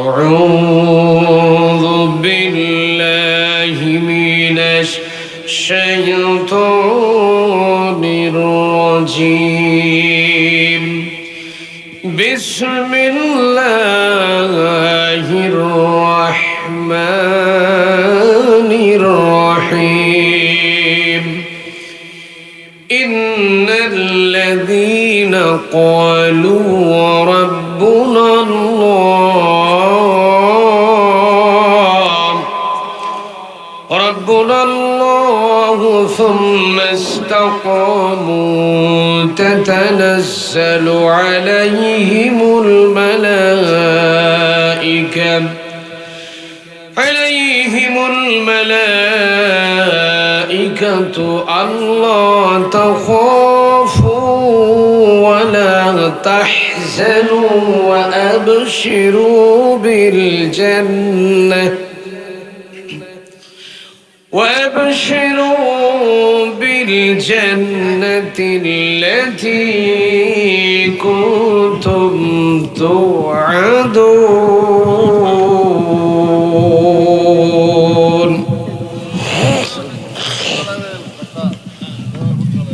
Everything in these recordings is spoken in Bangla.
أعوذ بالله من الشيطان الرجيم بسم الله الرحمن الرحيم إن الذين قالوا ربنا الله ثم استقاموا تتنزل عليهم الملائكة ألا تخافوا ولا تحزنوا وأبشروا بالجنة التي كنتم توعدون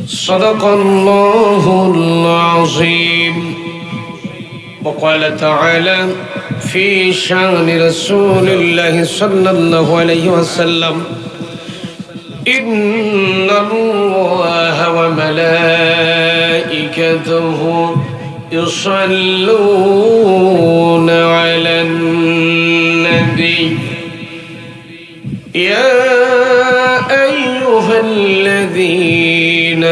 صدق الله العظيم. وقال تعالى في شأن رسول الله صلى الله عليه وسلم إن الله وملائكته يصلون على النبي يا أيها الذين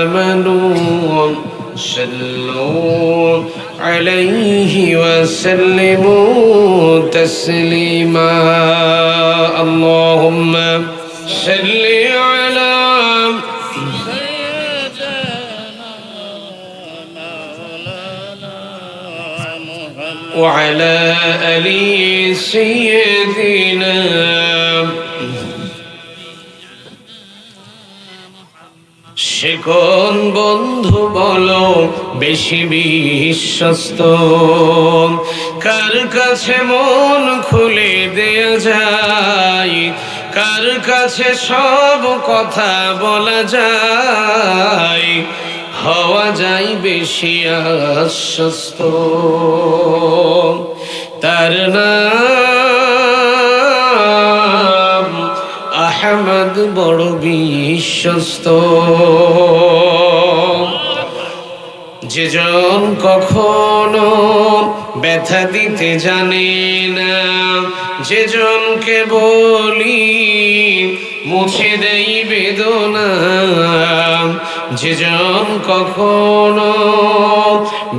آمنوا صلوا عليه وسلموا تسليما. اللهم صل على وعلى آل سيدنا শিকন বন্ধু বলো বেশি বিশ্বস্ত কার কাছে মন খুলে দেয়া যায়, কার কাছে সব কথা বলা যায়, হওয়া যায় বেশি আশ্বস্ত। তার নাম আহমদ বড় বিশ্বস্ত। যেজন কখনো ব্যথা দিতে জানে না, যেজনকে বলি মুছে দেই বেদনা, যেজন কখনো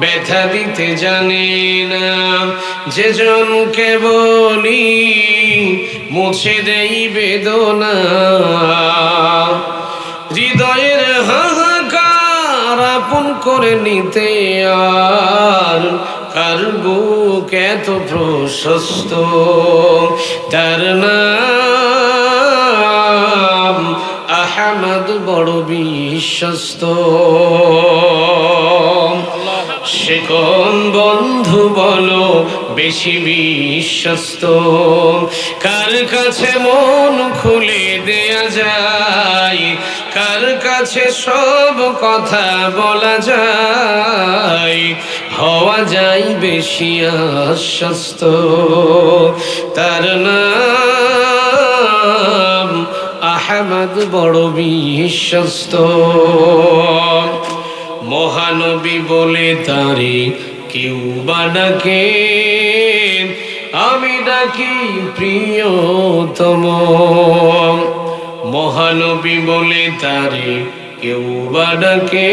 ব্যথা দিতে জানে না, যেজনকে বলি মুছে দেই বেদনা। হৃদয়ের হাহাকার আপন করে নিতে আর কার বুক এত প্রশস্ত। তার নাম আহমদ বড় বিশ্বস্ত। সে কোন বন্ধু বলো বেশি বিশ্বস্ত, কার কাছে মন খুলে দেয়া যায়, কার কাছে সব কথা বলা যায়, হওয়া যায় বেশি আশ্বস্ত। তার নাম আহমদ বড় বিশ্বস্ত। মহানবী বলে তারে কেউ বা ডাকে, আমি ডাকি প্রিয়তম। মহানবী বলে তারে কেউ বা ডাকে,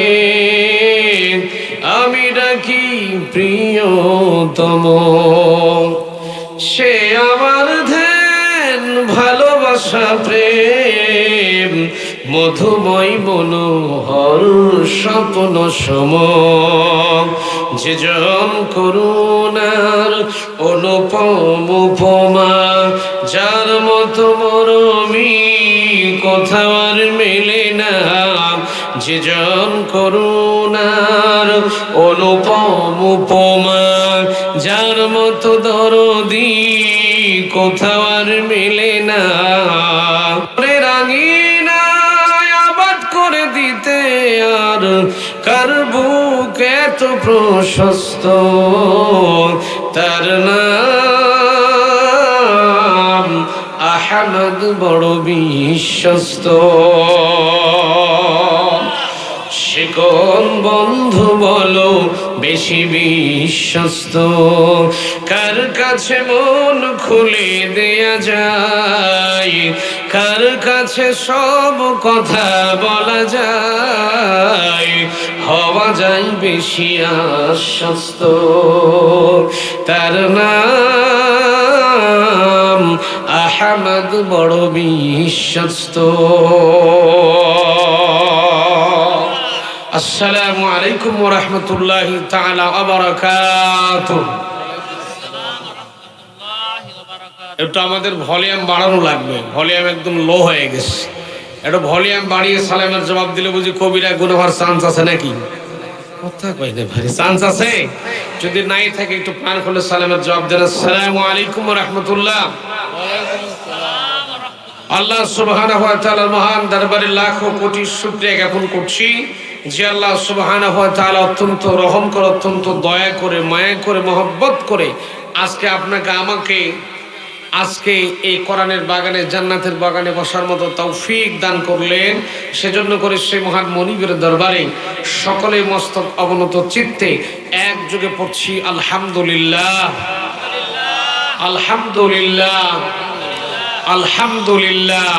আমি ডাকি প্রিয়তম। সে আমার ধ্যান ভালোবাসা প্রেম মধুময় মনোহর স্বপ্ন সম। যেজন করুণার অনুপম উপমা, যার মতো মরমী কোথাও আর মেলে না। যেজন করুণার অনুপম উপমা, যার মতো দরদি কোথাও আর মেলে না। রাঙিনায় আবাদ করে দিতে আর কার বুক এত প্রশস্ত, তার নাম আহমদ বড় বিশ্বস্ত। সে কোন বন্ধু বলো বেশি বিশ্বস্ত, কার কাছে মন খুলে দেয়া যায়, কার কাছে সব কথা বলা যায়, হওয়া যায় বেশি আশ্বস্ত, তার নাম আহমদ বড় বিশ্বস্ত। আসসালামু আলাইকুম ওয়া রাহমাতুল্লাহি তাআলা ওয়া বারাকাতুহু। একটু আমাদের ভলিউম বাড়ানো লাগবে, ভলিউম একদম লো হয়ে গেছে। একটু ভলিউম বাড়িয়ে সালামের জবাব দিলে বুঝি কবিরা গুনাহ হওয়ার চান্স আছে নাকি? কথা কই না ভাই, চান্স আছে? যদি নাই থাকে একটু প্রাণ খুলে সালামের জবাব দেন। আসসালামু আলাইকুম ওয়া রাহমাতুল্লাহ। আল্লাহ সুবহানাহু ওয়া তাআলার মহান দরবারে লাখো কোটি শুকরিয়া জ্ঞাপন করছি যে আল্লাহ সুবহানাহু ওয়া তাআলা অত্যন্ত রহম করে, অত্যন্ত দয়া করে, মায়া করে, মহব্বত করে আজকে আপনাকে আমাকে আজকে এই কোরআনের বাগানে, জান্নাতের বাগানে বসার মতো তৌফিক দান করলেন। সেজন্য করে সেই মহান মনিবের দরবারে সকলে মস্তক অবনত চিত্তে একযোগে পড়ছি আলহামদুলিল্লাহ, আলহামদুলিল্লাহ, আলহামদুলিল্লাহ।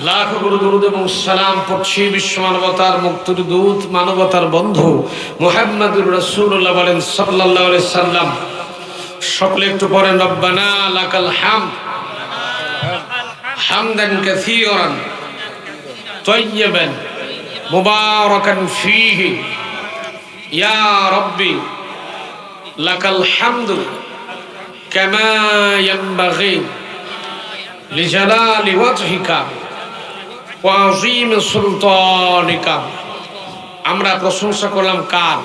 লাখ দরুদ এবং সালাম পড়ছি বিশ্ব মানবতার মুক্তির দূত, মানবতার বন্ধু মুহাম্মদুর রাসূলুল্লাহ বলেন সাল্লাল্লাহু আলাইহি সাল্লাম। সকলে একটু পড়েন রব্বানা লাকাল হামদ হামদান কাসীরান তাইয়্যিবান মুবারাকান ফীহি ইয়া রাব্বি লাকাল হামদু কামা ইয়ানবাগি লিজালালি ওয়াজহিকা ওয়া আযীমি সুলতানিকা। আমরা প্রশংসা করলাম কার?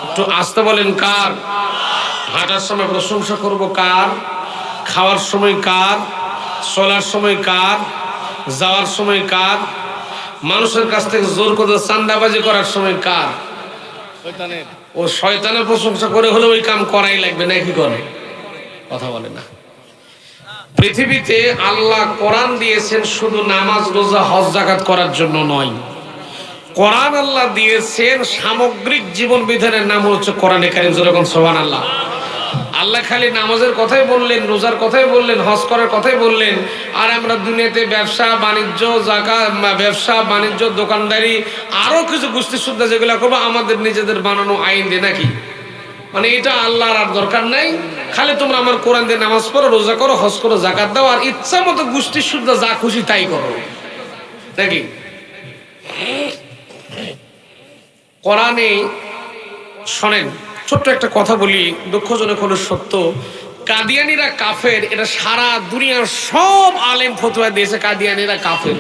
একটু আস্তে বলেন কার? হাঁটার সময় প্রশংসা করব কার? খাওয়ার সময় কার? চলার সময় কার? যাওয়ার সময় কার? মানুষের কাছ থেকে জোর করে চান্দাবাজি করার সময় কার? শয়তানের। ও শয়তানের প্রশংসা করে হলে ওই কাম করাই লাগবে না, কি করে? কথা বলে না। পৃথিবীতে আল্লাহ কোরআন দিয়েছেন শুধু নামাজ, রোজা, হজ, যাকাত করার জন্য নয়। কোরআন আল্লাহ দিয়েছেন সামগ্রিক জীবন বিধানের নাম হচ্ছে কোরআনে কারীম। যেরকম সুবহানাল্লাহ। আল্লাহ খালি নামাজের কথাই বললেন, রোজার কথাই বললেন, হজ করার কথাই বললেন, আর আমরা দুনিয়াতে ব্যবসা বাণিজ্য, যাকাত, ব্যবসা বাণিজ্য, দোকানদারি, আরো কিছু গোষ্ঠী শুদ্ধ যেগুলো করবো আমাদের নিজেদের বানানো আইন দিয়ে নাকি, মানে এটা আল্লাহর আর দরকার নাই। খালি তোমরা আমার কোরআন দিয়ে নামাজ পড়ো, রোজা করো, হজ করো, যাকাত দাও, আর ইচ্ছা মতো গোষ্ঠী শুদ্ধ যা খুশি তাই করো নাকি। কোরআনে শোনেন, ছোট্ট একটা কথা বলি, দুঃখজনক হলো সত্য। কাদিয়ানীরা কাফের, এটা সারা দুনিয়ার সব আলেম ফতোয়া দিয়েছে কাদিয়ানীরা কাফের।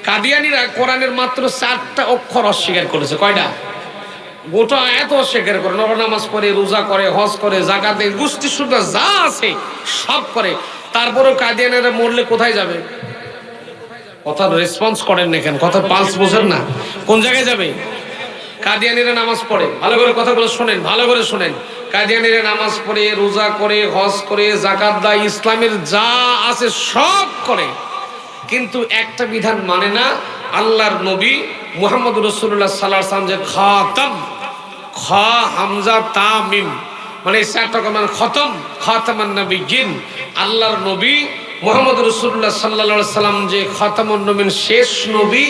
কাদিয়ানীরা কোরআনের মাত্র 4টা অক্ষর অস্বীকার করেছে। কয়টা? গোটা আয়াত অস্বীকার করে। নফল নামাজ পড়ে, রোজা করে, হজ করে, যাকাত দেয়, গোষ্ঠী শুদ্ধ যা আছে সব করে। তারপরেও কাদিয়ানীরা মরলে কোথায় যাবে? কথা রেসপন্স করেন না কেন? কথা পালস বোঝেন না? কোন জায়গায় যাবে? কাদিয়ানীরা নামাজ পড়ে, ভালো করে কথাগুলো শোনেন, ভালো করে শোনেন। কাদিয়ানীরা নামাজ পড়ে, রোজা করে, হজ করে, যাকাত দেয়, ইসলামের যা আছে সব করে, কিন্তু একটা বিধান মানে না। আল্লাহর নবী মুহাম্মদ রাসূলুল্লাহ সাল্লাল্লাহু আলাইহি ওয়াসাল্লাম যে খাতাম, খ হামজা তা মিম, মানে 4টা মানে খতম, খাতামান নবিয়্যিন, আল্লাহর নবী মুহাম্মদ রাসূলুল্লাহ সাল্লাল্লাহু আলাইহি ওয়াসাল্লাম যে খাতামুন নবীন, শেষ নবী,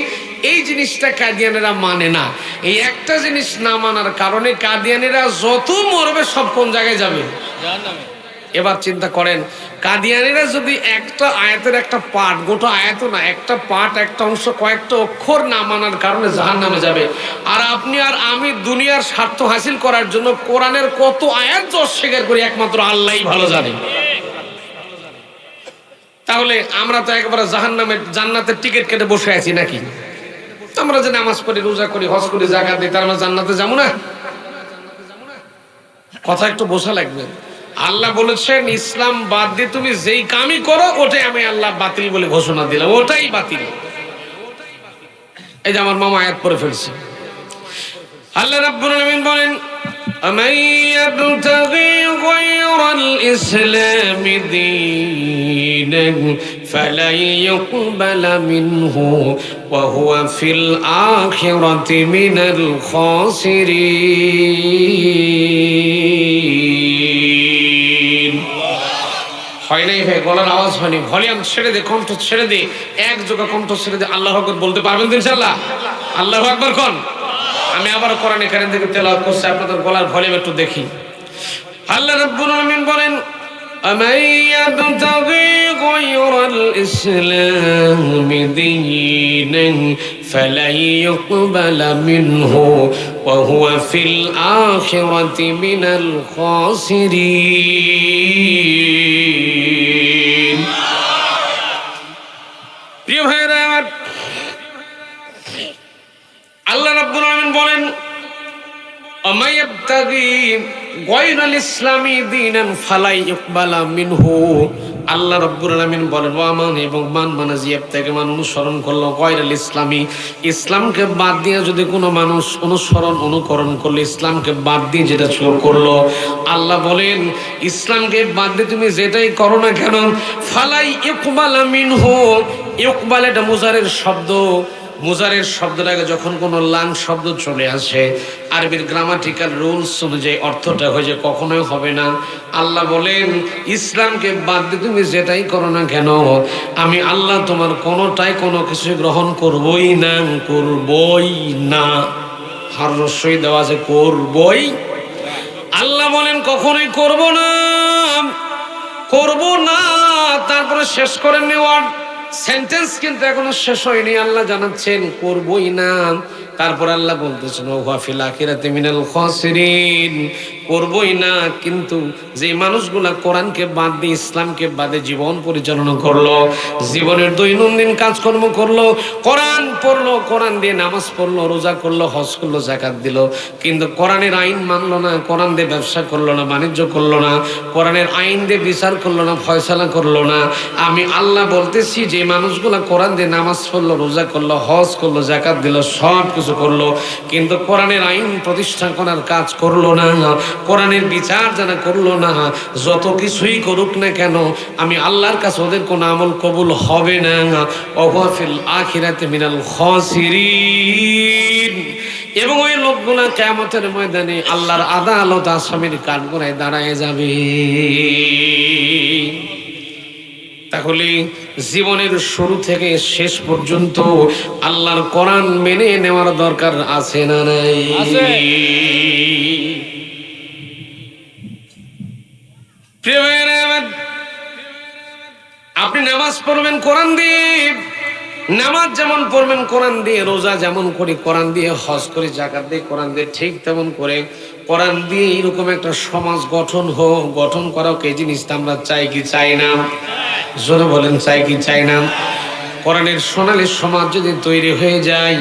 এই জিনিসটা কাদিয়ানীরা মানে না। এই একটা জিনিস না মানার কারণে কাদিয়ানীরা যত মরবে সব কোন জায়গায় যাবে? জাহান্নামে। এবার চিন্তা করেন, কাদিয়ানীরা যদি একটা আয়াতের একটা পাঠ, গোটা আয়াত না, একটা পাঠ, একটা অংশ, কয়েকটা অক্ষর না মানার কারণে জাহান্নামে যাবে, আর আপনি আর আমি দুনিয়ার স্বার্থ হাসিল করার জন্য কোরআনের কত আয়াত অস্বীকার করি একমাত্র আল্লাহই ভালো জানে। তাহলে আমরা তো একেবারে জাহান্নামের জান্নাতের টিকিট কেটে বসে আছি নাকি? আমরা যে নামাজ পড়ি, রোজা করি, হজ করি, যাকাত দিই, তার আমরা জান্নাতে যাবো না? কথা একটু বোঝা লাগবে। আল্লাহ বলেছেন ইসলাম বাদ দিয়ে তুমি যেই কামই করো ওটাই আমি আল্লাহ বাতিল বলে ঘোষণা দিলাম, ওটাই বাতিল। এই যে আমার মামা আয়াত পড়ে ফেলছে। আল্লাহ রাব্বুল আলামিন বলেন আমান ইয়াবতাগি গায়রাল ইসলামি দীনান ফালাই ইউকবালা মিনহু ওয়া হুয়া ফিল আখিরাতি মিনাল খাসিরিন। হয় নাই ভাই, গলার আওয়াজ হয়নি, ভলিউম ছেড়ে দে, কণ্ঠ ছেড়ে দে, এক জায়গা কণ্ঠ ছেড়ে দে। আল্লাহু আকবার বলতে পারবেন তো ইনশাআল্লাহ? আল্লাহু আকবার কোন। আমি আবার কোরআনে কারীম থেকে তেলাওয়াত করছি, আপনাদের গলার ভলিউম একটু দেখি। আল্লাহ রাব্বুল আলামিন বলেন আমান ইয়াবতাগি গায়রাল ইসলামি দীনান ফালাই ইউকবালা মিনহু ওয়া হুয়া ফিল আখিরাতি মিনাল খাসিরিন। প্রিয় ভাইরা আমার, আল্লাহ রাব্বুল আলামিন বলেন আমান ইয়াবতাগি গায়রাল ইসলামি দীনান ফালাই ইউকবালা মিনহু। আল্লাহ রাব্বুল আলামিন বলেন ওয়ামান, এবং মান মানে ইয়াবতাগি মান অনুসরণ করলো, গায়রাল ইসলামি ইসলামকে বাদ দিয়ে যদি কোনো মানুষ অনুকরণ করলো, ইসলামকে বাদ দিয়ে যেটা করলো, আল্লাহ বলেন ইসলামকে বাদ দিয়ে তুমি যেটাই করো না কেন, ফালাই ইউকবালা মিনহু। ইউকবাল এটা মুজারের শব্দ। মুজারের শব্দটাকে যখন কোনো লাং শব্দ চলে আসে, আরবির গ্রামাটিক্যাল রুলস অনুযায়ী অর্থটা হয়ে যে কখনোই হবে না। আল্লাহ বলেন ইসলামকে বাদ দিয়ে তুমি যেটাই করো না কেন, আমি আল্লাহ তোমার কোনোটাই কোনো কিছু গ্রহণ করবই না, করবই না। হার রসই দেওয়া আছে করবই। আল্লাহ বলেন কখনোই করব না, করব না। তারপরে শেষ করেন ওয়ার্ড সেন্টেন্স কিন্তু এখনো শেষ হয়নি। আল্লাহ জানাচ্ছেন করবই না। তারপর আল্লাহ বলতেছেন ওয়া ফিল আখিরাতি মিনাল খাসিরিন, করবই না। কিন্তু যে মানুষগুলা কোরআনকে বাদ দিয়ে ইসলামকে বাদে জীবন পরিচালনা করলো, জীবনের দৈনন্দিন কাজকর্ম করলো, কোরআন পড়লো, কোরআন দিয়ে নামাজ পড়লো, রোজা করলো, হজ করলো, যাকাত দিল, কিন্তু কোরআনের আইন মানলো না, কোরআন দিয়ে ব্যবসা করলো না, বাণিজ্য করলো না, কোরআনের আইন দিয়ে বিচার করলো না, ফয়সালা করলো না, আমি আল্লাহ বলতেছি যে মানুষগুলা কোরআন দিয়ে নামাজ পড়লো, রোজা করলো, হজ করলো, যাকাত দিল, সব কিছু করলো, কিন্তু কোরআনের আইন প্রতিষ্ঠা করার কাজ করলো না, কোরআনের বিচার যারা করলো না, যত কিছুই করুক না কেন আমি আল্লাহর কাছে ওদের কোনো আমল কবুল হবে না। ওয়া ফিল আখিরাতি মিনাল খাসিরিন। এবং ওই লোকগুলা কিয়ামতের ময়দানে আল্লাহর আদালত আসামির কাঠগড়ায় দাঁড়ায় যাবে। তাহলে জীবনের শুরু থেকে শেষ পর্যন্ত আল্লাহর কোরআন মেনে নেওয়ার দরকার আছে না নাই? প্রিয় ভাইরা আমার, আপনি নামাজ পড়বেন কোরআন দিয়ে, নামাজ যেমন পড়বেন কোরআন দিয়ে, রোজা যেমন করি কোরআন দিয়ে, হজ করে, যাকাত দিয়ে কোরআন দিয়ে, ঠিক তেমন করে কোরআন দিয়ে এরকম একটা সমাজ গঠন হোক। গঠন করাও এই জিনিসটা আমরা চাই কি চাই না? জোরে বলেন, চাই কি চাই না? কোরআনের সোনালী সমাজ যদি তৈরি হয়ে যায়,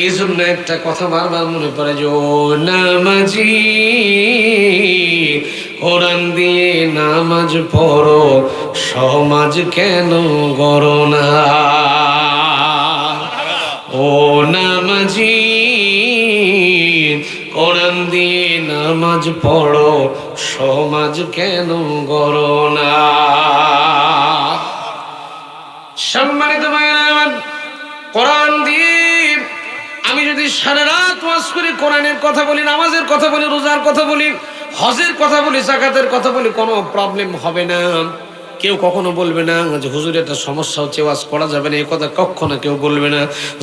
এই জন্য একটা কথা বারবার মনে পড়ে যে ও নামাজি কোরআন দিয়ে নামাজ পড়ো, সমাজ কেন গড়ো না? ও নামাজি কোরআন দিয়ে নামাজ পড়ো, সমাজ কেন গড়ো না? সম্মানিত ভাইরা আমার, কোরআন দিয়ে আমি যদি সারা রাত ওয়াজ করি, কোরআনের কথা বলি, নামাজের কথা বলি, রোজার কথা বলি, হজের কথা বলি, যাকাতের কথা বলি, কোনো প্রবলেম হবে না। কেউ কখনো বলবে না যে হুজুর একটা সমস্যা হচ্ছে, ওয়াজ করা যাবে না, এই কথা কখনো কেউ বলবে না।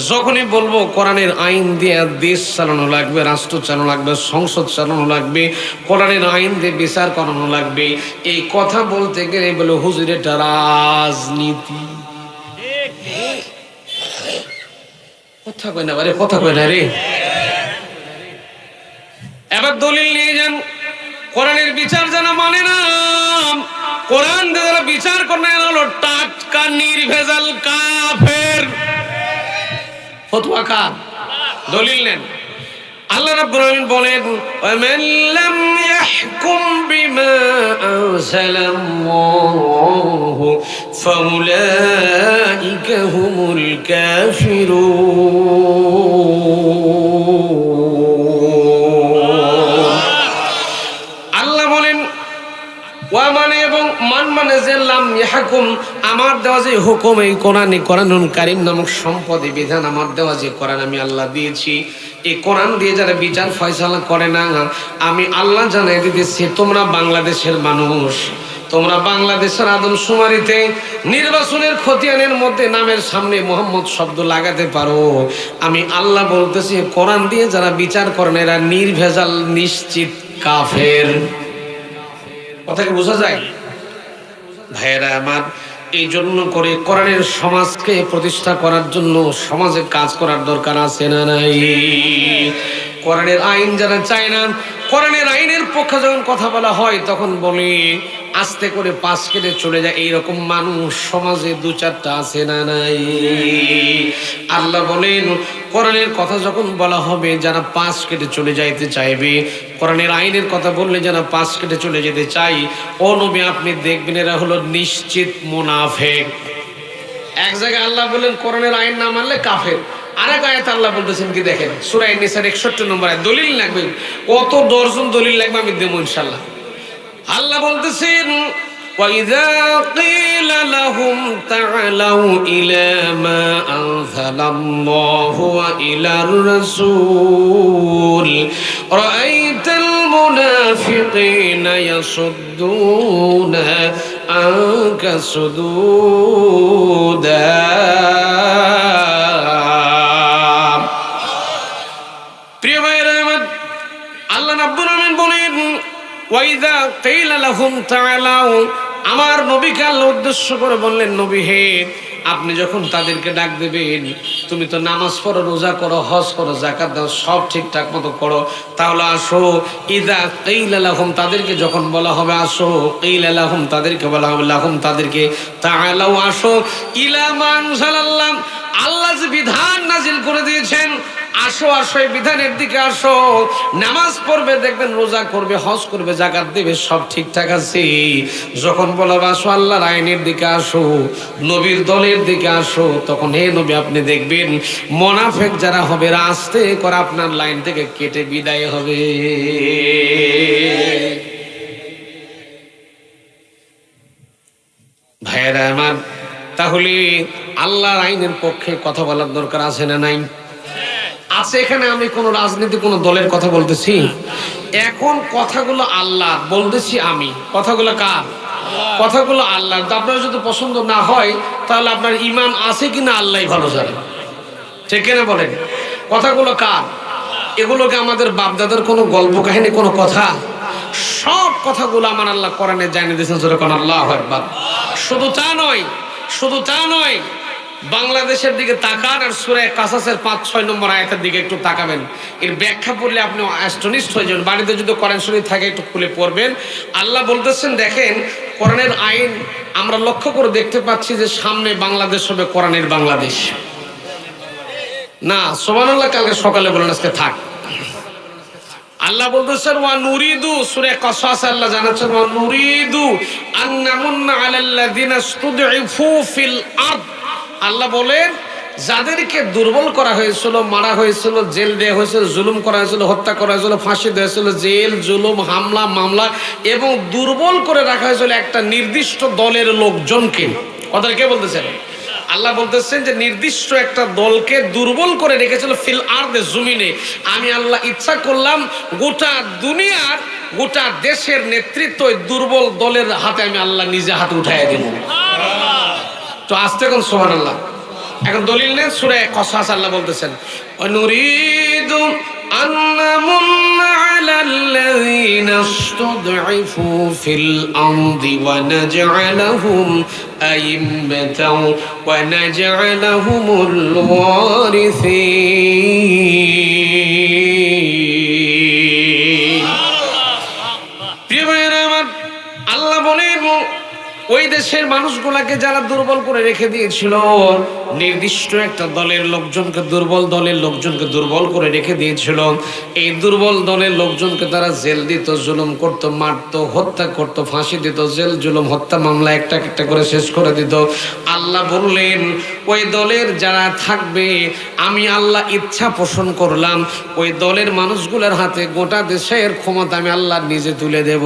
যখনই বলবো কোরআনের আইন দিয়ে দেশ চালানো লাগবে, রাষ্ট্র চালানো লাগবে, সংসদ চালানো লাগবে, কোরআনের আইন দিয়ে বিচার করানো লাগবে, এই কথা বলতে গেলে বলে হুজুর এটা রাজনীতি। কথা কয় না, কথা কয় না রে। এবার দলিল নিয়ে যান, কোরআনের বিচার যারা মানে না, কোরআন যারা বিচার করে না, হলো টাটকা নির্ভেজাল কাফের। ফতোয়া কার? দলিল নেন। আল্লাহ রাব্বুল আলামিন বলেন ওয়ামান লাম ইয়াহকুম বিমা আনজালাল্লাহু ফাউলাইকা হুমুল কাফিরুন। আল্লাহ বলেন ওয়া মানে এবং মান মানে যে লাম ইয়াহকুম, আমার দেওয়া যে হুকুম, এই কোরআনুল কারীম নামক সম্পদে বিধান আমার দেওয়া যে কোরআন আমি আল্লাহ দিয়েছি, এই কোরআন দিয়ে যারা বিচার ফয়সালা করে না, আমি আল্লাহ জানাই দিতেছি তোমরা বাংলাদেশের মানুষ, তোমরা বাংলাদেশের আদমশুমারিতে নির্বাচনের খতিয়ানের মধ্যে নামের সামনে মোহাম্মদ শব্দ লাগাতে পারো। আমি আল্লাহ বলতেছি কোরআন দিয়ে যারা বিচার করেন এরা নির্ভেজাল নিশ্চিত কাফের। কথা কি বোঝা যায় ভাইয়েরা আমার? এই জন্য করে কোরআনের সমাজকে প্রতিষ্ঠা করার জন্য সমাজে কাজ করার দরকার আছে না নাই? কোরআনের আইন যারা চায় না, কোরআনের আইনের পক্ষে যখন কথা বলা হয় তখন বলে আস্তে করে পাশ কেটে চলে যায়, এইরকম মানুষ সমাজে দু চারটা আছে না নাই? আল্লাহ বলেন কোরআনের কথা যখন বলা হবে যারা পাশ কেটে চলে যাইতে চাইবে, কোরআনের আইনের কথা বললে যারা পাশ কেটে চলে যেতে চাই, ও নবী আপনি দেখবেন এরা হলো নিশ্চিত মুনাফিক। এক জায়গায় আল্লাহ বলেন কোরআনের আইন না মানলে কাফের, আরেক আয়াতে আল্লাহ বলতেছেন কি দেখেন, সূরা নিসার 61 নম্বর আয়াত। দলিল লাগবে, কত দর্জন দলিল লাগবে আমি দেবো ইনশাআল্লাহ। আল্লাহ বলতেছেন وَإِذَا قِيلَ لَهُمْ تَعَالَوْا إِلَى مَا أَنزَلَ اللَّهُ وَإِلَى الرَّسُولِ رَأَيْتَ الْمُنَافِقِينَ يَصُدُّونَ عَنكَ صُدُودًا। প্রিয় ভাইরা আমার, আল্লাহ রাব্বুল আলামিন বলেন ওয়াইদা কিলা লাহুম তাআলাউ, আমার নবীকে আল্লাহ উদ্দেশ্য করে বললেন নবী হে, আপনি যখন তাদেরকে ডাক দেবেন, তুমি তো নামাজ পড়ো, রোজা করো, হজ করো, যাকাত দাও, সব ঠিকঠাক মতো করো, তাহলে আসো। ইদা কিলা লাহুম, তাদেরকে যখন বলা হবে আসো, কিলা লাহুম তাদেরকে বলা হবে, লাহুম তাদেরকে, তাআলাউ আসো, ইলা মা আনজালাল্লাহ, আল্লাহ যে বিধান নাজিল করে দিয়েছেন, আসো আসো এই বিধানের দিকে আসো। নামাজ পড়বে, দেখবেন রোজা করবে, হজ করবে, যাকাত দেবে, সব ঠিকঠাক আছে। যখন বলবে আসো আল্লাহর আইনের দিকে আসো, নবীর দলের দিকে আসো, তখন হে নবী আপনি দেখবেন মুনাফিক যারা হবে আস্তে করে আপনার লাইন থেকে কেটে বিদায় হবে। ভাইয়েরা আমার, তাহলে আল্লাহর আইনের পক্ষে কথা বলার দরকার আছে না নাই? আছে। এখানে আমি কোন রাজনীতি কোন দলের কথা বলতেছি, এখন কথাগুলো আল্লাহ বলতেছি আমি, কথাগুলো কার? কথাগুলো আল্লাহ। আপনার যদি পছন্দ না হয় তাহলে আপনার ঈমান আছে কিনা আল্লাহ ভালো জানেন, ঠিক কিনা বলেন? কথাগুলো কার? এগুলোকে আমাদের বাপদাদার কোনো গল্প কাহিনী কোনো কথা? সব কথাগুলো আমার আল্লাহ কোরআনে জানিয়ে দিয়েছেন। জোরে কোন আল্লাহু আকবার। শুধু তা নয়, শুধু তা নয়, বাংলাদেশের দিকে তাকান আর সূরা কাসাসের 5-6 নম্বর আয়াতের দিকে একটু তাকাবেন। এর ব্যাখ্যা পড়লে আপনি অ্যাস্টনিশড হয়ে যাবেন। বাড়িতে যদি কোরআন শরীফ থাকে একটু খুলে পড়বেন। আল্লাহ বলতেছেন দেখেন কোরআনের আইন আমরা লক্ষ্য করে দেখতে পাচ্ছি যে সামনে বাংলাদেশ হবে কোরআনের বাংলাদেশ। না সুবহানাল্লাহ, কালকে সকালে বলেন, আজকে থাক। আল্লাহ বলতেছেন ওয়া নুরিদু, সূরা কাসাস আল্লাহ জানাচ্ছেন ওয়া নুরিদু আন নামুন্না আলাল্লাযিনা ইসতুদঈফু ফিল আরদ। আল্লাহ বলেন যাদেরকে দুর্বল করা হয়েছিল, মারা হয়েছিল, জেল দেওয়া হয়েছিল, জুলুম করা হয়েছিল, হত্যা করা হয়েছিল, ফাঁসি দেওয়া হয়েছিল, জেল জুলুম হামলা মামলা এবং দুর্বল করে রাখা হয়েছিল একটা নির্দিষ্ট দলের লোকজনকে। কথাটা কে বলতেছেন? আল্লাহ বলতেছেন যে নির্দিষ্ট একটা দলকে দুর্বল করে রেখেছিল ফিল আরদে, জমিনে। আমি আল্লাহ ইচ্ছা করলাম গোটা দুনিয়ার, গোটা দেশের নেতৃত্ব ওই দুর্বল দলের হাতে আমি আল্লাহ নিজে হাতে উঠাইয়া দিব। তো আসতে কোন সুবহানাল্লাহ। এখন দলিল নেন, সূরা কাসাস আল্লাহ বলতেছেন অনুরিদু আন্নামুন্না আলাল্লাযিনা ইসতুদঈফু ফিল আরদি ওয়া নাজআলাহুম আইম্মাতাও ওয়া নাজআলাহুমুল ওয়ারিসিন। প্রিয় ভাইরা আমার, আল্লাহ বলেন ওই দেশের মানুষগুলাকে যারা দুর্বল করে রেখে দিয়েছিল, নির্দিষ্ট একটা দলের লোকজনকে, দুর্বল দলের লোকজনকে দুর্বল করে রেখে দিয়েছিল। এই দুর্বল দলের লোকজনকে তারা জেল দিত, জুলুম করত, মারত, হত্যা করত, ফাঁসি দিত, জেল জুলুম হত্যা মামলা একটা একটা করে শেষ করে দিত। আল্লাহ বললেন ওই দলের যারা থাকবে আমি আল্লাহ ইচ্ছা পোষণ করলাম, ওই দলের মানুষগুলোর হাতে গোটা দেশের ক্ষমতা আমি আল্লাহ নিজে তুলে দেব।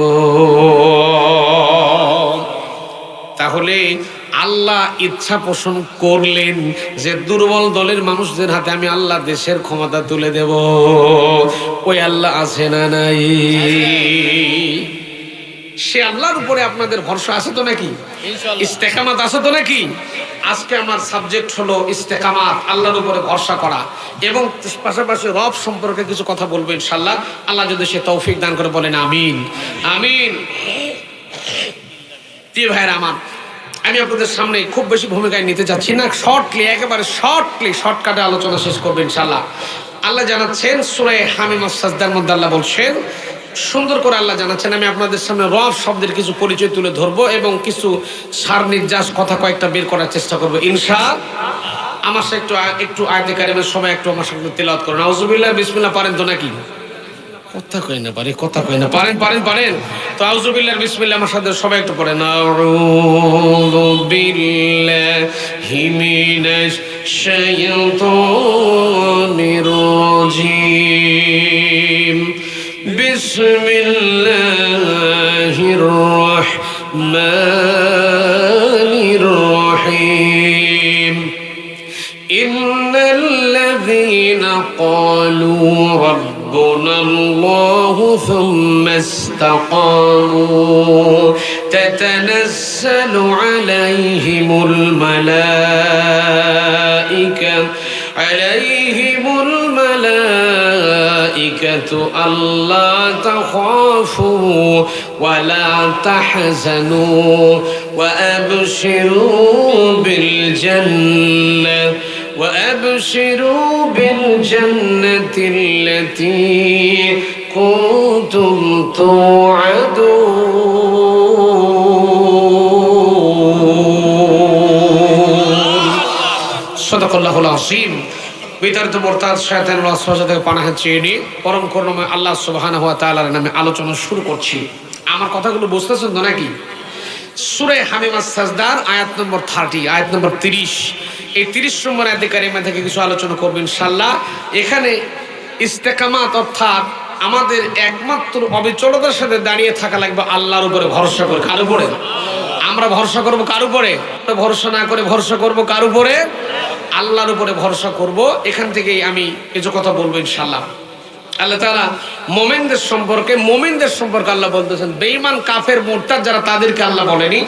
তাহলে আল্লাহ ইচ্ছা পোষণ করলেন যে দুর্বল দলের মানুষদের হাতে আমি আল্লাহ দেশের ক্ষমতা তুলে দেব। ওই আল্লাহ আছে না নাই? সে আল্লাহর উপরে আপনাদের ভরসা আছে তো নাকি? ইস্তেকামাত আছে তো নাকি? আজকে আমার সাবজেক্ট হলো ইস্তেকামাত, আল্লাহর উপরে ভরসা করা, এবং পাশাপাশি রব সম্পর্কে কিছু কথা বলবো ইনশাআল্লাহ। আল্লাহ যদি সে তৌফিক দান করে বলেন আমিন। আমিন। প্রিয় ভাইরা আমার, আমি আপনাদের সামনে খুব বেশি ভূমিকায় নিতে চাচ্ছি না, শর্টলি, একেবারে শর্টকাটে আলোচনা শেষ করবো ইনশাআল্লাহ। আল্লাহ জানাচ্ছেন সূরা হামিম সাজদার মধ্যে, আল্লাহ বলছেন সুন্দর করে, আল্লাহ জানাচ্ছেন আমি আপনাদের সামনে রব শব্দের কিছু পরিচয় তুলে ধরবো এবং কিছু সার নির্যাস কথা কয়েকটা বের করার চেষ্টা করবো ইনশাআল্লাহ। আমার সাথে একটু আয়াতে কারিমের সবাই একটু আমার সাথে তেলাওয়াত করেন। আউযুবিল্লাহ বিসমিল্লাহ পারেন তো নাকি? কথা কই না পারেন। তো আউযুবিল্লাহ বিসমিল্লাহ আমার সাথে সবাই একটু পড়েন। আউযু বিল্লাহি মিনাশ শাইতানির রাজিম। বিসমিল্লাহির রাহমানির রাহিম। ইন্নাল্লাযীনা ক্বালু ربنا الله ثم استقاموا تتنزل عليهم الملائكة ألا تخافوا ولا تحزنوا وأبشروا بالجنة التي كنتم توعدون صدق الله العظيم। বিতাড়িত মুরতাদ শয়তানের ওয়াসওয়াসা থেকে পানাহ চেয়ে নিয়ে পরম করুণাময় আল্লাহ সুবহানাহু ওয়া তাআলার নামে আলোচনা শুরু করছি। আমার কথাগুলো বুঝতেছেন তো নাকি? সূরা হামিম সাজদার আয়াত নম্বর 30, আয়াত নম্বর 30, এই 30 নম্বর আয়াতে কারিমা থেকে কিছু আলোচনা করব ইনশাআল্লাহ। এখানে ইস্তেকামাত অর্থাৎ আমাদের একমাত্র অবিচলতার সাথে দাঁড়িয়ে থাকা লাগবে আল্লাহর উপরে ভরসা করে। কার উপরে? আমরা ভরসা করব কার উপরে? ভরসা না করে ভরসা করব কার উপরে? আল্লাহর উপরে ভরসা করব। এখান থেকেই আমি কিছু কথা বলবো ইনশাআল্লাহ। আল্লাহ তাআলা মুমিনদের সম্পর্কে আল্লাহ বলতেছেন, বেঈমান কাফের মুরতাদ যারা তাদেরকে আল্লাহ বলেনি,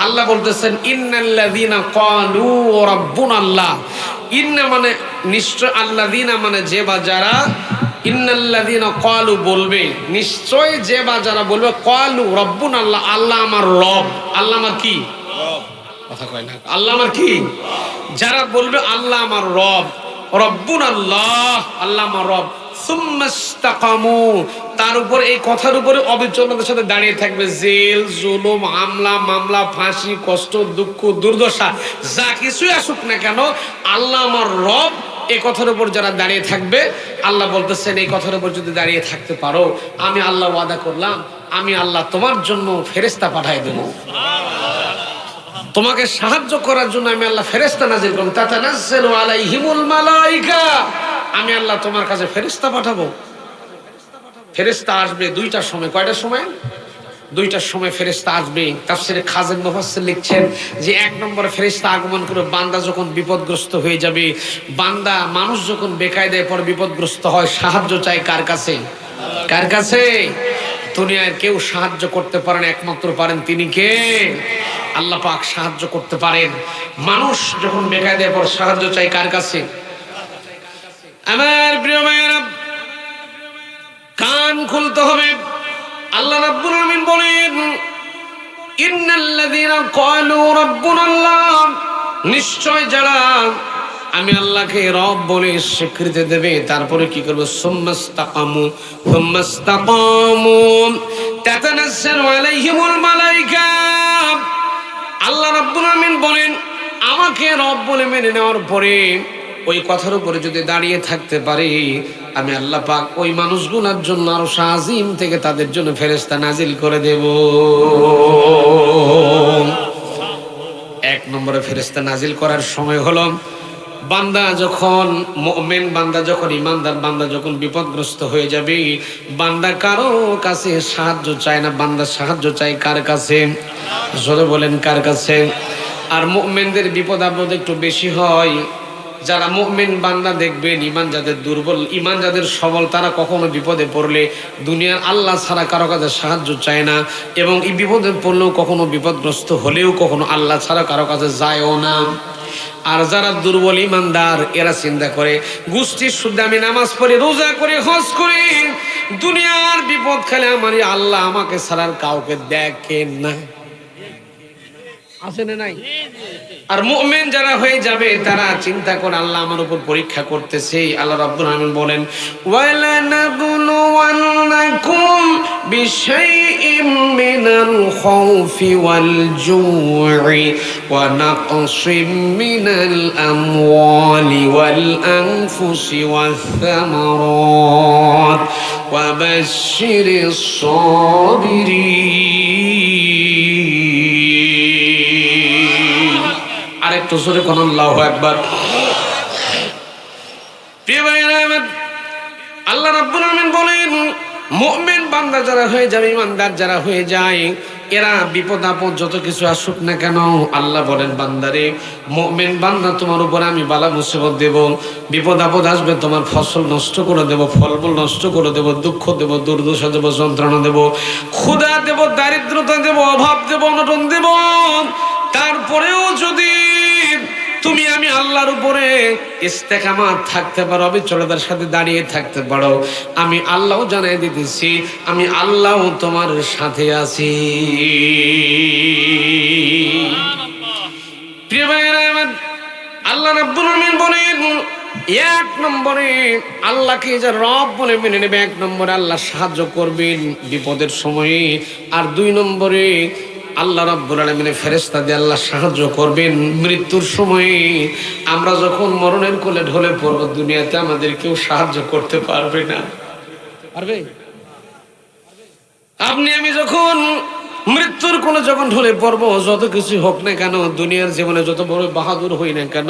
আল্লাহ বলতেছেন ইন্নাল্লাযীনা ক্বালু রাব্বুনাল্লাহ। ইন্না মানে নিশ্চয়, আল্লাযীনা মানে যে বা যারা, ইন্নাল্লাযীনা ক্বালু বলবে নিশ্চয়, যে বা যারা বলবে ক্বালু রাব্বুনাল্লাহ, আল্লাহ আমার রব। আল্লাহ আমার কি? রব। কথা কয় না। আল্লাহ আমার কি? যারা বলবে আল্লাহ আমার রব, রব্বুনাল্লাহ, আল্লাহ আমার রব, সুম্মা ইসতাকামু, তার উপর এই কথার উপরে অবিচলতার সাথে দাঁড়িয়ে থাকবে। জেল জুলুম, হামলা মামলা, ফাঁসি, কষ্ট, দুঃখ, দুর্দশা যা কিছুই আসুক না কেন, আল্লাহ আমার রব, এই কথার উপর যারা দাঁড়িয়ে থাকবে, আল্লাহ বলতেছেন এই কথার উপর যদি দাঁড়িয়ে থাকতে পারো, আমি আল্লাহ ওয়াদা করলাম, আমি আল্লাহ তোমার জন্য ফেরেশতা পাঠিয়ে দেব। তোমাকে সাহায্য করার জন্য আমি আল্লাহ ফেরেশতা নাজিল করব। তাতানাজ্জালু আলাইহিমুল মালাইকা, আমি আল্লাহ তোমার কাছে ফেরেশতা পাঠাবো। ফেরেশতা আসবে দুইটার সময়। কয়টার সময়? দুইটার সময় ফেরেশতা আসবে। তাফসীরে খাজেন মুফাসসির লিখছেন যে এক নম্বরে ফেরেশতা আগমন করে বান্দা যখন বিপদগ্রস্ত হয়ে যাবে, বান্দা মানুষ যখন বেকায়দায় পড়ে বিপদগ্রস্ত হয়, সাহায্য চায় কার কাছে? কার কাছে? দুনিয়ার কেউ সাহায্য করতে পারেন, একমাত্র পারেন তিনি কে? আল্লাহ পাক সাহায্য করতে পারেন। মানুষ যখন বেকায়দায় পড়ে সাহায্য চায় কার কাছে? আমার প্রিয় ভাইয়েরা, কান খুলতে হবে। আল্লাহ রাব্বুল আলামিন বলেন ইন্নাল্লাযীনা ক্বালু রাব্বুনাল্লাহ, নিশ্চয় যারা আমি আল্লাহকে রব বলে স্বীকৃতি দেবে, তারপরে কি করবে? সুম্মাস্তাকামু তাতানাজ্জালু আলাইহিমুল মালাইকা, আমাকে রব বলে মেনে নেওয়ার পরে ওই কথার উপরে যদি দাঁড়িয়ে থাকতে পারি, আমি আল্লাহ পাক ওই মানুষগুলোর জন্য আরো আজিম থেকে তাদের জন্য ফেরেশতা নাজিল করে দেব। এক নম্বরে ফেরেশতা নাজিল করার সময় হলো বান্দা যখন মুমিন বান্দা যখন ইমানদার বান্দা যখন বিপদগ্রস্ত হয়ে যাবে, বান্দা কারো কাছে সাহায্য চায় না, বান্দা সাহায্য চায় কার কাছে? জোরে বলেন কার কাছে? আর মুমিনদের বিপদ আপদ একটু বেশি হয়। যারা মুমিন বান্দা দেখবেন, ইমান যাদের দুর্বল, ইমান যাদের সবল, তারা কখনো বিপদে পড়লে দুনিয়ার আল্লাহ ছাড়া কারো কাছে সাহায্য চায় না, এবং এই বিপদে পড়লেও কখনো বিপদগ্রস্ত হলেও কখনো আল্লাহ ছাড়া কারো কাছে যায়ও না। আর যারা দুর্বল ইমানদার, এরা চিন্তা করে গোষ্ঠীর শুদ্ধ আমি নামাজ পড়ি, রোজা করে, হজ করি, দুনিয়ার বিপদ খেলে আমার আল্লাহ আমাকে ছাড়ার কাউকে দেখেন না। আছে না নাই? আর মুমিন যারা হয়ে যাবে তারা চিন্তা করে আল্লাহ আমার উপর পরীক্ষা করতেছে। আল্লাহ রাব্বুল আলামিন বলেন, ওয়ালানাবলুওয়ান্নাকুম বিশাইইম মিনাল খাউফি ওয়াল জু'i ওয়া নাকসিম মিনাল আমওয়ালি ওয়াল আনফুসি ওয়াস সামারাত ওয়া বাশশিরিস সাবিরিন। আরেকটু জোরে কোন আল্লাহু আকবার। প্রিয় ভাইরা আমার, আল্লাহ রাব্বুল আলামিন বলেন মুমিন বান্দা যারা হয়ে যাবে, ইমানদার যারা হয়ে যায়, এরা বিপদ আপদ যত কিছু আসুক না কেন, আল্লাহ বলেন বান্দারে, মুমিন বান্দা তোমার উপর আমি বালা মুসিবত দেব, বিপদ আপদ আসবে, তোমার ফসল নষ্ট করে দেব, ফলমূল নষ্ট করে দেব, দুঃখ দেব, দুর্দশা দেব, যন্ত্রণা দেব, ক্ষুধা দেব, দারিদ্রতা দেব, অভাব দেব, অনটন দেব। তারপরেও যদি তুমি আমি আল্লাহর উপরে ইস্তেকামাত থাকতে পারো, অবিচলতার সাথে দাঁড়িয়ে থাকতে পারো, আমি আল্লাহ জানাই দিতেছি আমি আল্লাহ তোমার সাথে আছি। প্রিয় ভাইরা আমার, আল্লাহ রাব্বুল আলামিন বলেন এক নম্বরে আল্লাহকে যে রব বলে মেনে নেবে, এক নম্বরে আল্লাহ সাহায্য করবেন বিপদের সময়ে, আর দুই নম্বরে আল্লাহ রাব্বুল আলামিনের ফেরেশতা দিয়ে আল্লাহ সাহায্য করবেন মৃত্যুর সময়ে। আমরা যখন মরণের কোলে ঢলে পড়ব, দুনিয়াতে আমাদের কেউ সাহায্য করতে পারবে না। পারবে? আপনি আমি যখন মৃত্যুর কোলে যখন ঢলে পড়ব, যত কিছু হোক না কেন, দুনিয়ার জীবনে যত বড় বাহাদুর হই না কেন,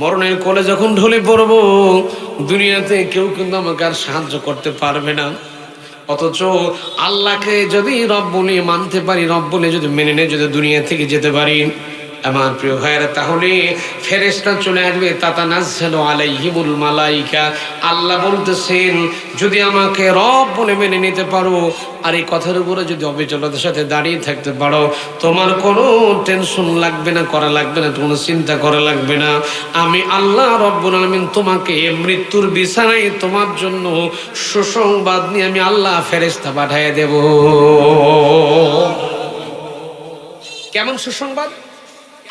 মরণের কোলে যখন ঢলে পড়ব, দুনিয়াতে কেউ কিন্তু আমাকে আর সাহায্য করতে পারবে না। অথচ আল্লাহকে যদি রব বলে মানতে পারি, রব বলে যদি মেনে নেই, যদি দুনিয়া থেকে যেতে পারি, আমার প্রিয় ভাইয়েরা, তাহলে ফেরেশতা চলে আসবে, তাতানাজ্জালু আলাইহিমুল মালাইকা। আল্লাহ বলতেছেন যদি আমাকে রব বলে মেনে নিতে পারো, আর এই কথার উপরে যদি অবিচলতার সাথে দাঁড়িয়ে থাকতে পারো, তোমার কোনো টেনশন লাগবে না, করা লাগবে না, কোনো চিন্তা করা লাগবে না। আমি আল্লাহ রব্বুল আলামিন তোমাকে মৃত্যুর বিছানায় তোমার জন্য সুসংবাদ নিয়ে আমি আল্লাহ ফেরেশতা পাঠিয়ে দেব। কেমন সুসংবাদ?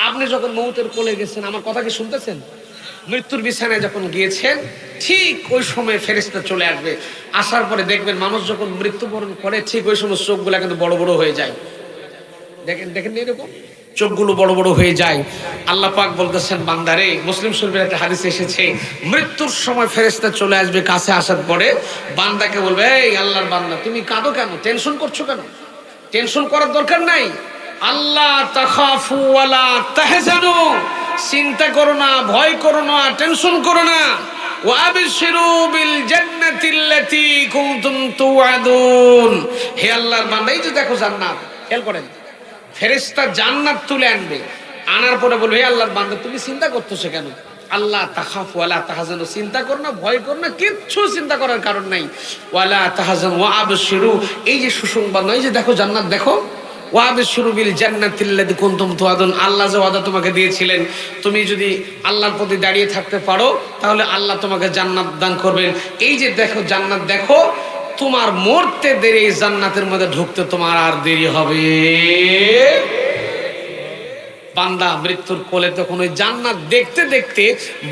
আপনি যখন মৌতের কোলে গেছেন, আমার কথা কি শুনতেছেন? মৃত্যুর বিছানায় যখন গিয়েছেন, ঠিক ওই সময় ফেরেশতা চলে আসবে। আসার পরে দেখবেন মানুষ যখন মৃত্যুবরণ করে, ঠিক ওই সময় চোখগুলো কিন্তু বড় বড় হয়ে যায়। দেখেন দেখেন এরকম চোখগুলো বড় বড় হয়ে যায়। আল্লাহ পাক বলতেছেন বান্দারে, মুসলিম শরীফের একটা হাদিসে এসেছে, মৃত্যুর সময় ফেরেশতা চলে আসবে, কাছে আসার পরে বান্দাকে বলবে, এই আল্লাহর বান্দা তুমি কাঁদো কেন, টেনশন করছো কেন? টেনশন করার দরকার নাই। আল্লাহ তাখাফু ওয়ালা তাহজানু, চিন্তা করো না, ভয় করো না, টেনশন করো না। ওয়া আবশিরু বিল জান্নাতিল্লাতী কুনতুম তুআদুন। হে আল্লাহর বান্দা, এই যে দেখো জান্নাত, খেয়াল করেন, ফেরেশতা জান্নাত তুলে আনবে, আনার পরে বলবে, হে আল্লাহর বান্দা তুমি চিন্তা করতেছো কেন? আল্লাহ তাখাফু ওয়ালা তাহজানু, চিন্তা করো না, ভয় করো না, কিচ্ছু চিন্তা করার কারণ নাই। ওয়ালা তাহজানু ওয়া আবশিরু, এই যে সুসংবাদ, এই যে দেখো জান্নাত দেখো। ওয়াবিশরু বিল জান্নাতিল্লাতী কুনতুম তুআদুন, আল্লাহ যে ওয়াদা তোমাকে দিয়েছিলেন, তুমি যদি আল্লাহর প্রতি দাঁড়িয়ে থাকতে পারো, তাহলে আল্লাহ তোমাকে জান্নাত দান করবেন। এই যে দেখো জান্নাত দেখো, তোমার মরতে দেরি, এই জান্নাতের মধ্যে ঢুকতে তোমার আর দেরি হবে। বান্দা মৃত্যুর কোলে তখন ওই জান্নাত দেখতে দেখতে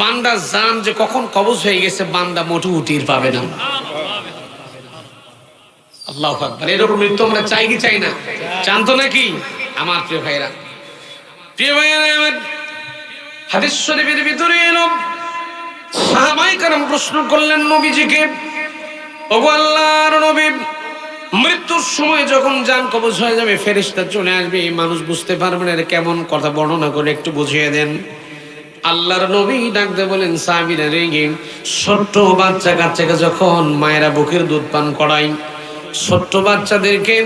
বান্দা জান যে কখন কবজ হয়ে গেছে, বান্দা মোটু উঠির পাবে না। আল্লাহু আকবার। এরকম মৃত্যু আমরা চাই কি চাই না? চান তো নাকি আমার প্রিয় ভাইরা? প্রিয় ভাইরা আমার, হাদিস শরীফের ভিতরে এলো, সাহাবায়ে কেরাম প্রশ্ন করলেন নবীজিকে, ওগো আল্লাহর নবী, মৃত্যুর সময় যখন জান কবজ হয়ে যাবে, ফেরেশতা চলে আসবে, মানুষ বুঝতে পারবে না, কেমন কথা বর্ণনা করে একটু বুঝিয়ে দেন। আল্লাহর নবী ডাকতে বলেন, সাহাবীরা রে, ছোট্ট বাচ্চা কাচ্চাকে যখন মায়েরা বুকের দুধ পান করায়, ছোট্ট বাচ্চাদেরকে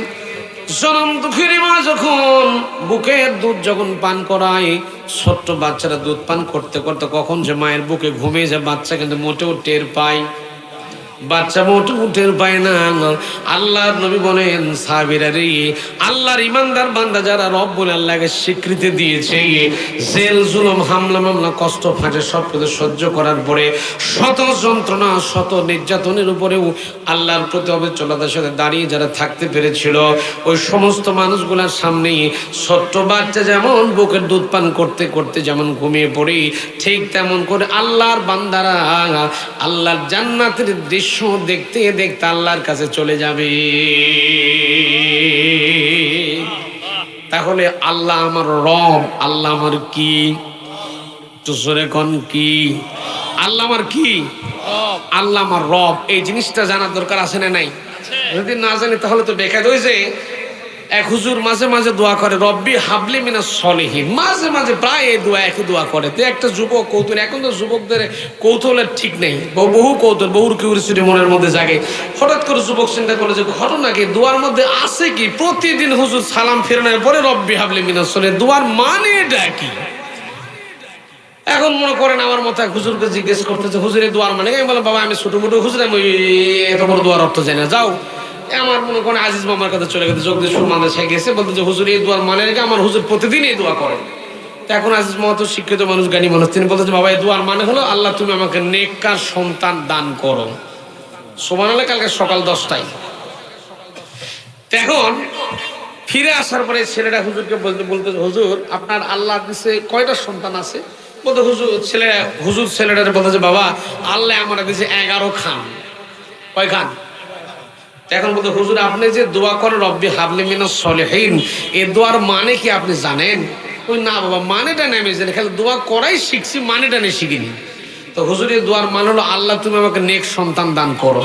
জনম দুঃখের মা যখন বুকের দুধ যখন পান করায়, ছোট্ট বাচ্চারা দুধ পান করতে করতে কখন যে মায়ের বুকে ঘুমিয়ে যায়, বাচ্চা কিন্তু মোটেও টের পায়, বাচ্চা মোটেও টের পায় না। আল্লাহর নবী বলেন, সাহাবীরা রে, আল্লাহর ইমানদার বান্দা যারা রব বলে আল্লাহকে স্বীকৃতি দিয়েছে, জেল জুলুম হামলা মামলা কষ্ট ফাঁটে সব কিছু সহ্য করার পরে, শত যন্ত্রণা শত নির্যাতনের উপরেও আল্লাহর প্রতি অবিচলতার সাথে দাঁড়িয়ে যারা থাকতে পেরেছিল, ওই সমস্ত মানুষগুলোর সামনে ছোট্ট বাচ্চা যেমন বুকের দুধ পান করতে করতে যেমন ঘুমিয়ে পড়ে, ঠিক তেমন করে আল্লাহর বান্দারা আল্লাহর জান্নাতের দৃশ্য দেখতে দেখতে আল্লাহর কাছে চলে যাবে। তাহলে আল্লাহ আমার রব, আল্লাহ আমার কি, তো জোরে কোন কি, আল্লাহ আমার কি, আল্লাহ আমার রব। এই জিনিসটা জানার দরকার আছে না নাই? যদি না জানি তাহলে তো বেকার হয়েছে। এক হুজুর মাঝে মাঝে দোয়া করে, রব্বি হাবলি মিনাস সলিহিন, মাঝে মাঝে প্রায় এই দোয়া একই দোয়া করে। তো একটা যুবক কৌতূহল, এখন তো যুবকদের কৌতূহলের ঠিক নেই, বহু কৌতূহল, বহুর কিউরিসিটি মনের মধ্যে জাগে। হঠাৎ করে যুবক চিন্তা করলো যে ঘটনা কি, দোয়ার মধ্যে আছে কি? প্রতিদিন হুজুর সালাম ফেরানোর পরে রব্বি হাবলি মিনাস সলিহিন, দোয়ার মানে এটা কি? এখন মনে করেন আমার মতো এক হুজুরকে জিজ্ঞেস করতেছে, হুজুরের দোয়ার মানে? আমি বললাম, বাবা আমি ছোট মোটো হুজুর, আমি এত বড় দোয়ার অর্থ জানি না। যাও, আমার মনে করেন আজিজ মামার কাছে চলে গেছে, জগদীশপুর মাদ্রাসায় গেছে, বলতে যে হুজুর এই দোয়ার মানে রেখে, আমার হুজুর প্রতিদিন এই দোয়া করেন। এখন আজিজ মামা তো শিক্ষিত মানুষ, জ্ঞানী মানুষ, তিনি বলতেছে, বাবা এই দোয়ার মানে হলো, আল্লাহ তুমি আমাকে নেককার সন্তান দান করো। সুবহানাল্লাহ। কালকে সকাল 10টায়। এখন ফিরে আসার পরে ছেলেটা হুজুরকে বলতে, হুজুর আপনার আল্লাহ দিছে কয়টা সন্তান আছে? বলতে হুজুর ছেলেটা বলতেছে, বাবা আল্লাহ আমার দিছে 11 খান। কয় খান? এখন বলতে, হুজুর আপনি যে দোয়া করেন রব্বি হাবলি মিনাস সলিহিন, এই দোয়ার মানে কি আপনি জানেন? ওই না বাবা, মানেটা নেমে জানি, খালি দোয়া করাই শিখছি, মানেটা নিয়ে শিখিনি। তো হুজুর এই দোয়ার মানে হলো, আল্লাহ তুমি আমাকে নেক সন্তান দান করো।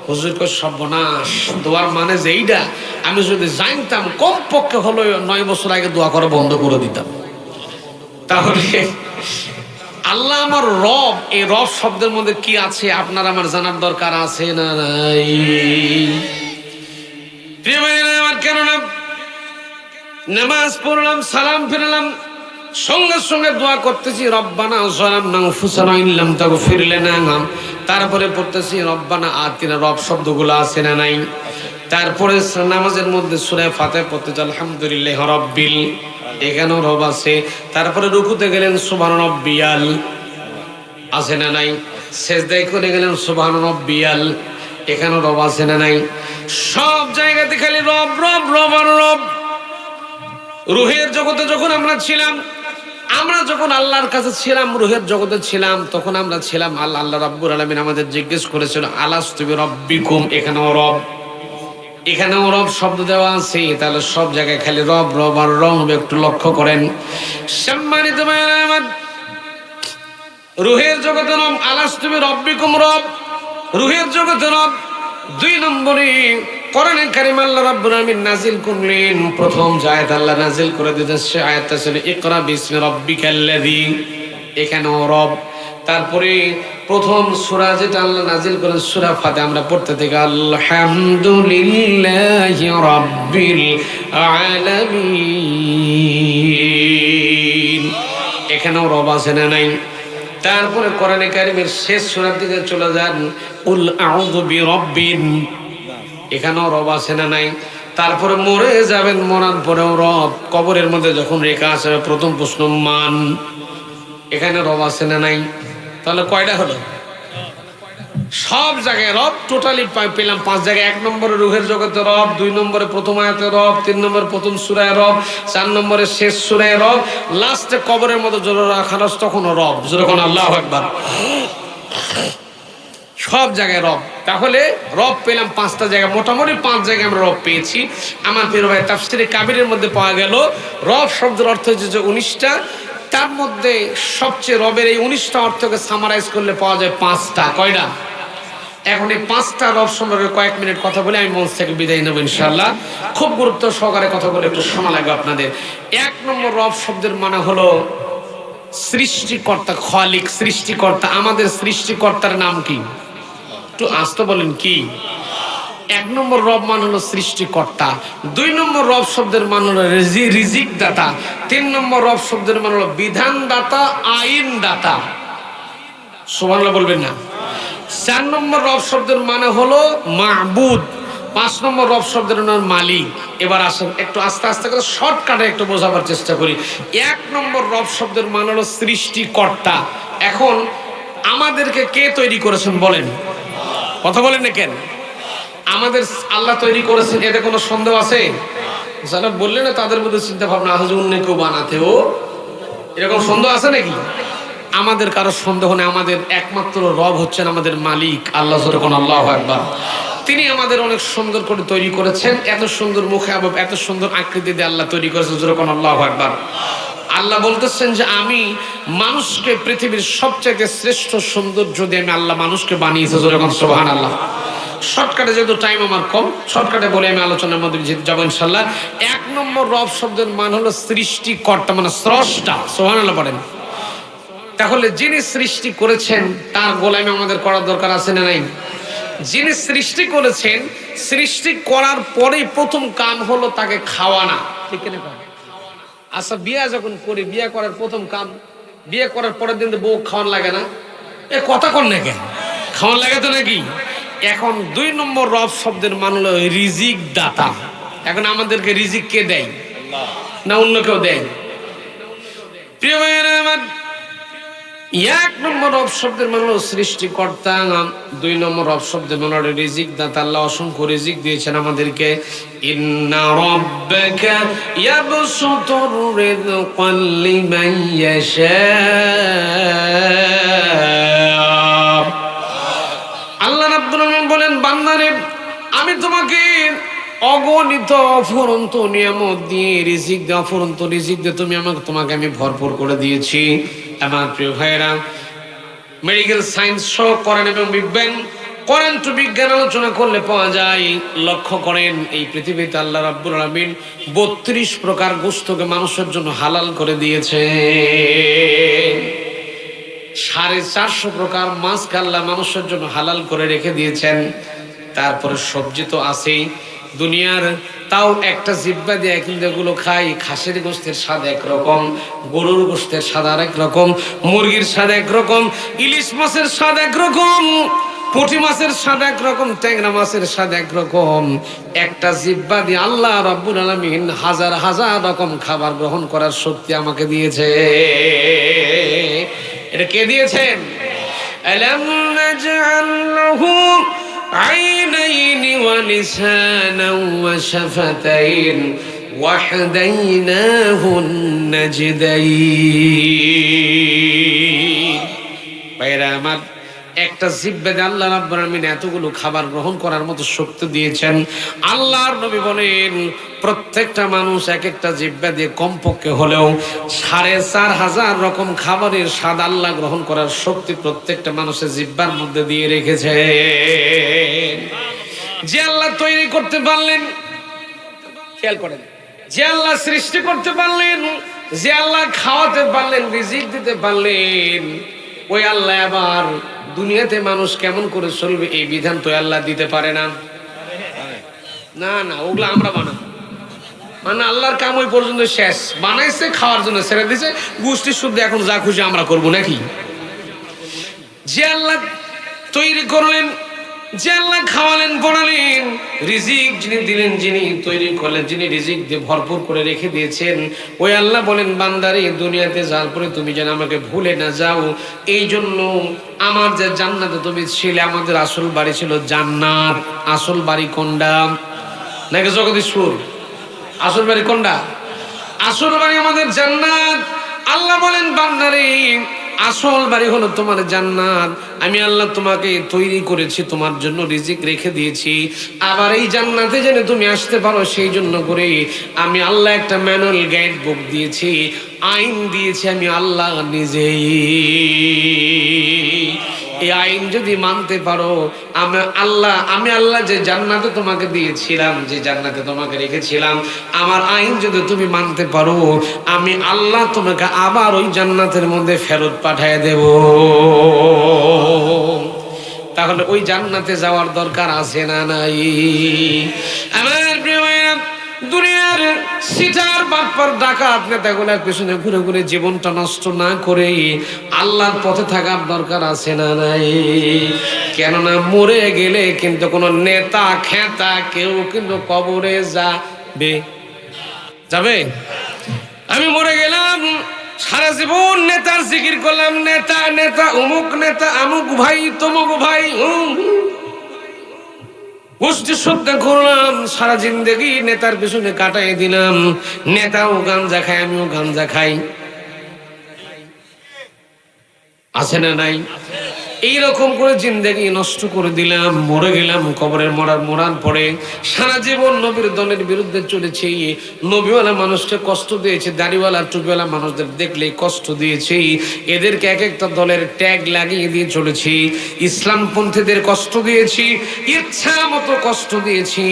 হুজুর কই, সর্বনাশ, দোয়ার মানে যেইটা আমি যদি জানতাম, কমপক্ষে হলো 9 বছর আগে দোয়া করা বন্ধ করে দিতাম। তাহলে আল্লাহ আমার রব, এই রব শব্দের মধ্যে কি আছে আপনার আমার জানার দরকার আছে না নাই? প্রিয় ভাইরা আমার, কেননা নামাজ পড়লাম, সালাম ফিরলাম, সঙ্গে সঙ্গে দোয়া করতেছি, রব্বানা যালামনা আনফুসানা ইল্লাম তাগফির লানা, তারপরে পড়তেছি রব্বানা আতিনা। রব শব্দগুলো আছে না নাই? তারপরে নামাজের মধ্যে সূরা ফাতিহা পড়তেছি আলহামদুলিল্লাহি রাব্বিল, এখানেও রব আছে। তারপরে রুকুতে গেলেন সুবহান রাব্বিয়াল, আছে না নাই? সেজদায় করে গেলেন সুবহান রাব্বিয়াল, এখানেও রব আছে না নাই? সব জায়গাতে খালি রব রব রব আর রব। রুহের জগতে যখন আমরা ছিলাম, আমরা যখন আল্লাহর কাছে ছিলাম, রুহের জগতে ছিলাম, তখন আমরা ছিলাম আল্লাহ রাব্বুল আলামিন আমাদের জিজ্ঞেস করেছিল আলাস্তু বিরাব্বিকুম, এখানেও রব, এখানেও রব শব্দ দেওয়া আছে। তাহলে সব জায়গায় খালি রব রব আর রব, একটু লক্ষ্য করেন। সম্মানিত ভাইরা আমার, রুহের জগতে রব, আলাস্তু বিরাব্বিকুম রব, রুহের জগতে রব। 2 নম্বরে কোরআনে কারীম আল্লাহ রাব্বুল আলামিন নাজিল করলেন, প্রথম যে আয়াত আল্লাহ নাজিল করে দিয়েছেন সে আয়াতটা ছিল ইকরা বিসমি রাব্বিকাল্লাযী, এখানেও রব। তারপরে প্রথম সূরা যেটা আল্লাহ নাজিল করেন সূরা ফাতিহা, আমরা পড়তে থেকে আলহামদুলিল্লাহি রাব্বিল আলামিন, এখানেও রব আছে না নাই? তারপরে কোরআনে কারীমের শেষ সূরার দিকে চলে যান, কুল আউযু বিরাব্বিন, এখানেও রব আছে না নাই? তারপরে মরে যাবেন, মরার পরেও রব। কবরের মধ্যে যখন রেখা আসবে, প্রথম প্রশ্ন মান, এখানে রব আছে না নাই? তাহলে কয়টা হলো? সব জায়গায় রব টোটালি পেলাম 5 জায়গায়। 1 নম্বরে রুহের জগতে রব, 2 নম্বরে প্রথম আয়াতে রব, 3 নম্বরে প্রথম সূরায় রব, 4 নম্বরে শেষ সূরায় রব, লাস্টে কবরের মধ্যে জোরে রাখা তখনও রব। যখন আল্লাহু আকবার, সব জায়গায় রব। তাহলে রব পেলাম 5টা জায়গায়, মোটামুটি 5 জায়গায় আমরা রব পেয়েছি। আমার প্রিয় ভাই, তাফসীরে কাবীরের মধ্যে পাওয়া গেল রব শব্দের অর্থ হচ্ছে যে 19টা, তার মধ্যে সবচেয়ে রবের এই 19টা অর্থকে সামারাইজ করলে পাওয়া যায় 5টা। কয়টা? এখন এই 5টা রব সম্পর্কে কয়েক মিনিট কথা বলে আমি মঞ্চ থেকে বিদায় নেব ইনশাআল্লাহ। খুব গুরুত্ব সহকারে কথা বলে একটু সময় লাগবে আপনাদের। 1 নম্বর রব শব্দের মানে হলো সৃষ্টিকর্তা, খালিক, সৃষ্টিকর্তা। আমাদের সৃষ্টিকর্তার নাম কি? একটু আস্তে বলেন কি? 1 নম্বর রব মান হলো সৃষ্টিকর্তা। 2 নম্বর রব শব্দের মান হলো রিজিক দাতা। 3 নম্বর রব শব্দের মান হলো বিধান দাতা, আইন দাতা। সুবহানাল্লাহ বলবেন না? 4 নম্বর রব শব্দের মানে হলো মাবুদ। 5 নম্বর রব শব্দের নাম মালিক। এবার আসেন একটু আস্তে আস্তে করে শর্টকাটে একটু বোঝাবার চেষ্টা করি। 1 নম্বর রব শব্দের মানে হলো সৃষ্টিকর্তা। এখন আমাদেরকে কে তৈরি করেছেন বলেন? কথা বলেন না কেন? আমাদের আল্লাহ তৈরি করেছেন, এতে কোনো সন্দেহ আছে? যারা বললেন না তাদের মধ্যে চিন্তা ভাবনা আছে অন্য কেউ বানাতেও, এরকম সন্দেহ আছে নাকি? আমাদের কারো সন্দেহ নেই। আমাদের একমাত্র রব হচ্ছেন আমাদের মালিক আল্লাহ। যখন আল্লাহু আকবার। তিনি আমাদের অনেক সুন্দর করে তৈরি করেছেন। এত সুন্দর মুখে আবব, এত সুন্দর আকৃতি দিয়ে আল্লাহ তৈরি করেছেন। যখন আল্লাহু আকবার। আল্লাহ বলতেছেন যে আমি মানুষকে পৃথিবীর সবচেয়ে শ্রেষ্ঠ সৌন্দর্য দিয়ে আমি আল্লাহ মানুষকে বানিয়েছি। যখন সুবহানাল্লাহ। শর্টকাটে যেহেতু টাইম আমার কম, শর্টকাটে বলে আমি আলোচনার মধ্যে যাবো ইনশাআল্লাহ। 1 নম্বর রব শব্দের মান হলো সৃষ্টিকর্তা, মানে স্রষ্টা। সুবহানাল্লাহ পড়েন। তাহলে যিনি সৃষ্টি করেছেন তার গোলামি আমাদের করার দরকার আছে না নাই? যিনি সৃষ্টি করেছেন, সৃষ্টি করার পরেই প্রথম কাম হলো তাকে খাওয়ানা। ঠিক না? আচ্ছা, বিয়ে যখন করি, বিয়ে করার প্রথম কাম, বিয়ে করার পরের দিন বউ খাওয়ান লাগে না? এ কথা কন নাকি? খাওয়ান লাগে তো নাকি? এখন 2 নম্বর রব শব্দের মান হলো রিজিক দাতা। এখন আমাদেরকে রিজিক কে দেয়? না অন্য কেউ দেয়? প্রিয় ভাইয়েরা আমার, 1 নম্বর রব শব্দের মানে হলো সৃষ্টিকর্তা। 2 নম্বর রব শব্দের মানে হলো রিজিক দাতা। আল্লাহ অসংখ্য রিজিক দিয়েছেন আমাদেরকে। ইন্না রাব্বাকা ইয়াবসুতুর রিজকা লিমান ইয়াশা। আল্লাহ রাব্বুল আলামিন বলেন, বান্দারে আমি তোমাকে অগণিত অফুরন্ত নিয়ামত দিয়ে রিজিক দিয়ে, অফুরন্ত রিজিক দিয়ে তোমাকে আমি ভরপুর করে দিয়েছি। আমার প্রিয় ভাইয়েরা, মেডিকেল সায়েন্স সহ করেন এবং বিজ্ঞান, কোরআন টু বিজ্ঞান আলোচনা করলে পাওয়া যায়। লক্ষ্য করেন, এই পৃথিবীতে আল্লাহ রাব্বুল আলামিন 32 প্রকার গোশতকে মানুষের জন্য হালাল করে দিয়েছে। 450 প্রকার মাছকে আল্লাহ মানুষের জন্য হালাল করে রেখে দিয়েছেন। তারপরে সবজি তো আছেই দুনিয়ার, তাও একটা জিহ্বা দিয়ে কিন্তু এগুলো খাই। খাসির গোশতের স্বাদ একরকম, গরুর গোশতের স্বাদ আরেক রকম, মুরগির স্বাদ একরকম, ইলিশ মাছের স্বাদ একরকম, পুঁটি মাছের স্বাদ একরকম, ট্যাংরা মাছের স্বাদ একরকম। একটা জিহ্বা দিয়ে আল্লাহ রাব্বুল আলামিন হাজার হাজার রকম খাবার গ্রহণ করার শক্তি আমাকে দিয়েছে। এটা কে দিয়েছেন? আলাম নাজআল লাহু আইনাইনি ওয়া লিসানান ওয়া শাফাতাইন ওয়া হাদাইনাহুন নাজদাইন। ভাইরা আমার, একটা জিহ্বা দিয়ে আল্লাহ রাব্বুল আলামিন এতগুলো খাবার গ্রহণ করার মতো শক্তি দিয়েছেন। আল্লাহর নবী বলেন, প্রত্যেকটা মানুষ এক একটা জিহ্বা দিয়ে কমপক্ষে হলেও 4500 রকম খাবারের স্বাদ আল্লাহ গ্রহণ করার শক্তি প্রত্যেকটা মানুষের জিহ্বার মধ্যে দিয়ে রেখেছে। যে আল্লাহ তৈরি করতে পারলেন, খেয়াল করেন, যে আল্লাহ সৃষ্টি করতে পারলেন, যে আল্লাহ খাওয়াতে পারলেন, রিজিক দিতে পারলেন, ওই আল্লাহ আবার দুনিয়াতে মানুষ কেমন করে চলবে এই বিধান তো আল্লাহ দিতে পারে না? না না, ওগুলো আমরা বানাবো। মানে আল্লাহর কাম ওই পর্যন্ত শেষ। বানাইছে খাওয়ার জন্য, ছেড়ে দিছে গোষ্ঠী শুদ্ধ, এখন যা খুশি আমরা করবো নাকি? যে আল্লাহ তৈরি করলেন, যে আল্লাহ খাওয়ালেন, পড়ালেন, রিজিক যিনি দিলেন, যিনি তৈরি করলেন, যিনি রিজিক দিয়ে ভরপুর করে রেখে দিয়েছেন, ওই আল্লাহ বলেন, বান্দারে দুনিয়াতে যাওয়ার পরে তুমি যেন আমাকে ভুলে না যাও। এই জন্য আমার যে জান্নাতে তুমি ছিলে, আমাদের আসল বাড়ি ছিল জান্নাত। আসল বাড়ি কোনটা? নাকি জগদীশপুর? আসল বাড়ি কোনটা? আসল বাড়ি আমাদের জান্নাত। আল্লাহ বলেন, বান্দারে আসল বাড়ি হলো তোমার জান্নাত। আমি আল্লাহ তোমাকে তৈরি করেছি, তোমার জন্য রিজিক রেখে দিয়েছি। আবার এই জান্নাতে যেন তুমি আসতে পারো সেই জন্য করে আমি আল্লাহ একটা ম্যানুয়াল গাইড বুক দিয়েছি, আইন দিয়েছি আমি আল্লাহ নিজেই। এই আইন যদি মানতে পারো, আমি আল্লাহ যে জান্নাতে তোমাকে দিয়েছিলাম, যে জান্নাতে তোমাকে রেখেছিলাম, আমার আইন যদি তুমি মানতে পারো, আমি আল্লাহ তোমাকে আবার ওই জান্নাতের মধ্যে ফেরত পাঠিয়ে দেব। তাহলে ওই জান্নাতে যাওয়ার দরকার আছে না নাই? আমার প্রিয় ভাইরা, দুনিয়ার সিটার বাটপার ডাকাত নেতাগুলোর পেছনে ঘুরে ঘুরে জীবনটা নষ্ট না করে আল্লাহর পথে থাকার দরকার আছে না নাই? কেননা মরে গেলে কিন্তু কোনো নেতা খেতা কেউ কিন্তু কবরে যাবে। আমি মরে গেলাম, সারা জীবন নেতার জিকির করলাম, নেতা নেতা অমুক নেতা, আমুক ভাই তমুক ভাই, গোষ্ঠী শ্রদ্ধা করলাম, সারা জিন্দেগি নেতার পিছনে কাটাই দিলাম। নেতাও গাঞ্জা খায়, আমিও গাঞ্জা খাই, আছে না নাই? এইরকম করে জিন্দেগি নষ্ট করে দিলাম, মরে গেলাম। কবরের মরার পরে সারা জীবন নবীর দলের বিরুদ্ধে চলেছি, নবীওয়ালা মানুষকে কষ্ট দিয়েছি, দাড়িওয়ালা টুপিওয়ালা মানুষদের দেখলেই কষ্ট দিয়েছি, এদেরকে এক একটা দলের ট্যাগ লাগিয়ে দিয়ে চলেছি, ইসলামপন্থীদের কষ্ট দিয়েছি, ইচ্ছা মতো কষ্ট দিয়েছি।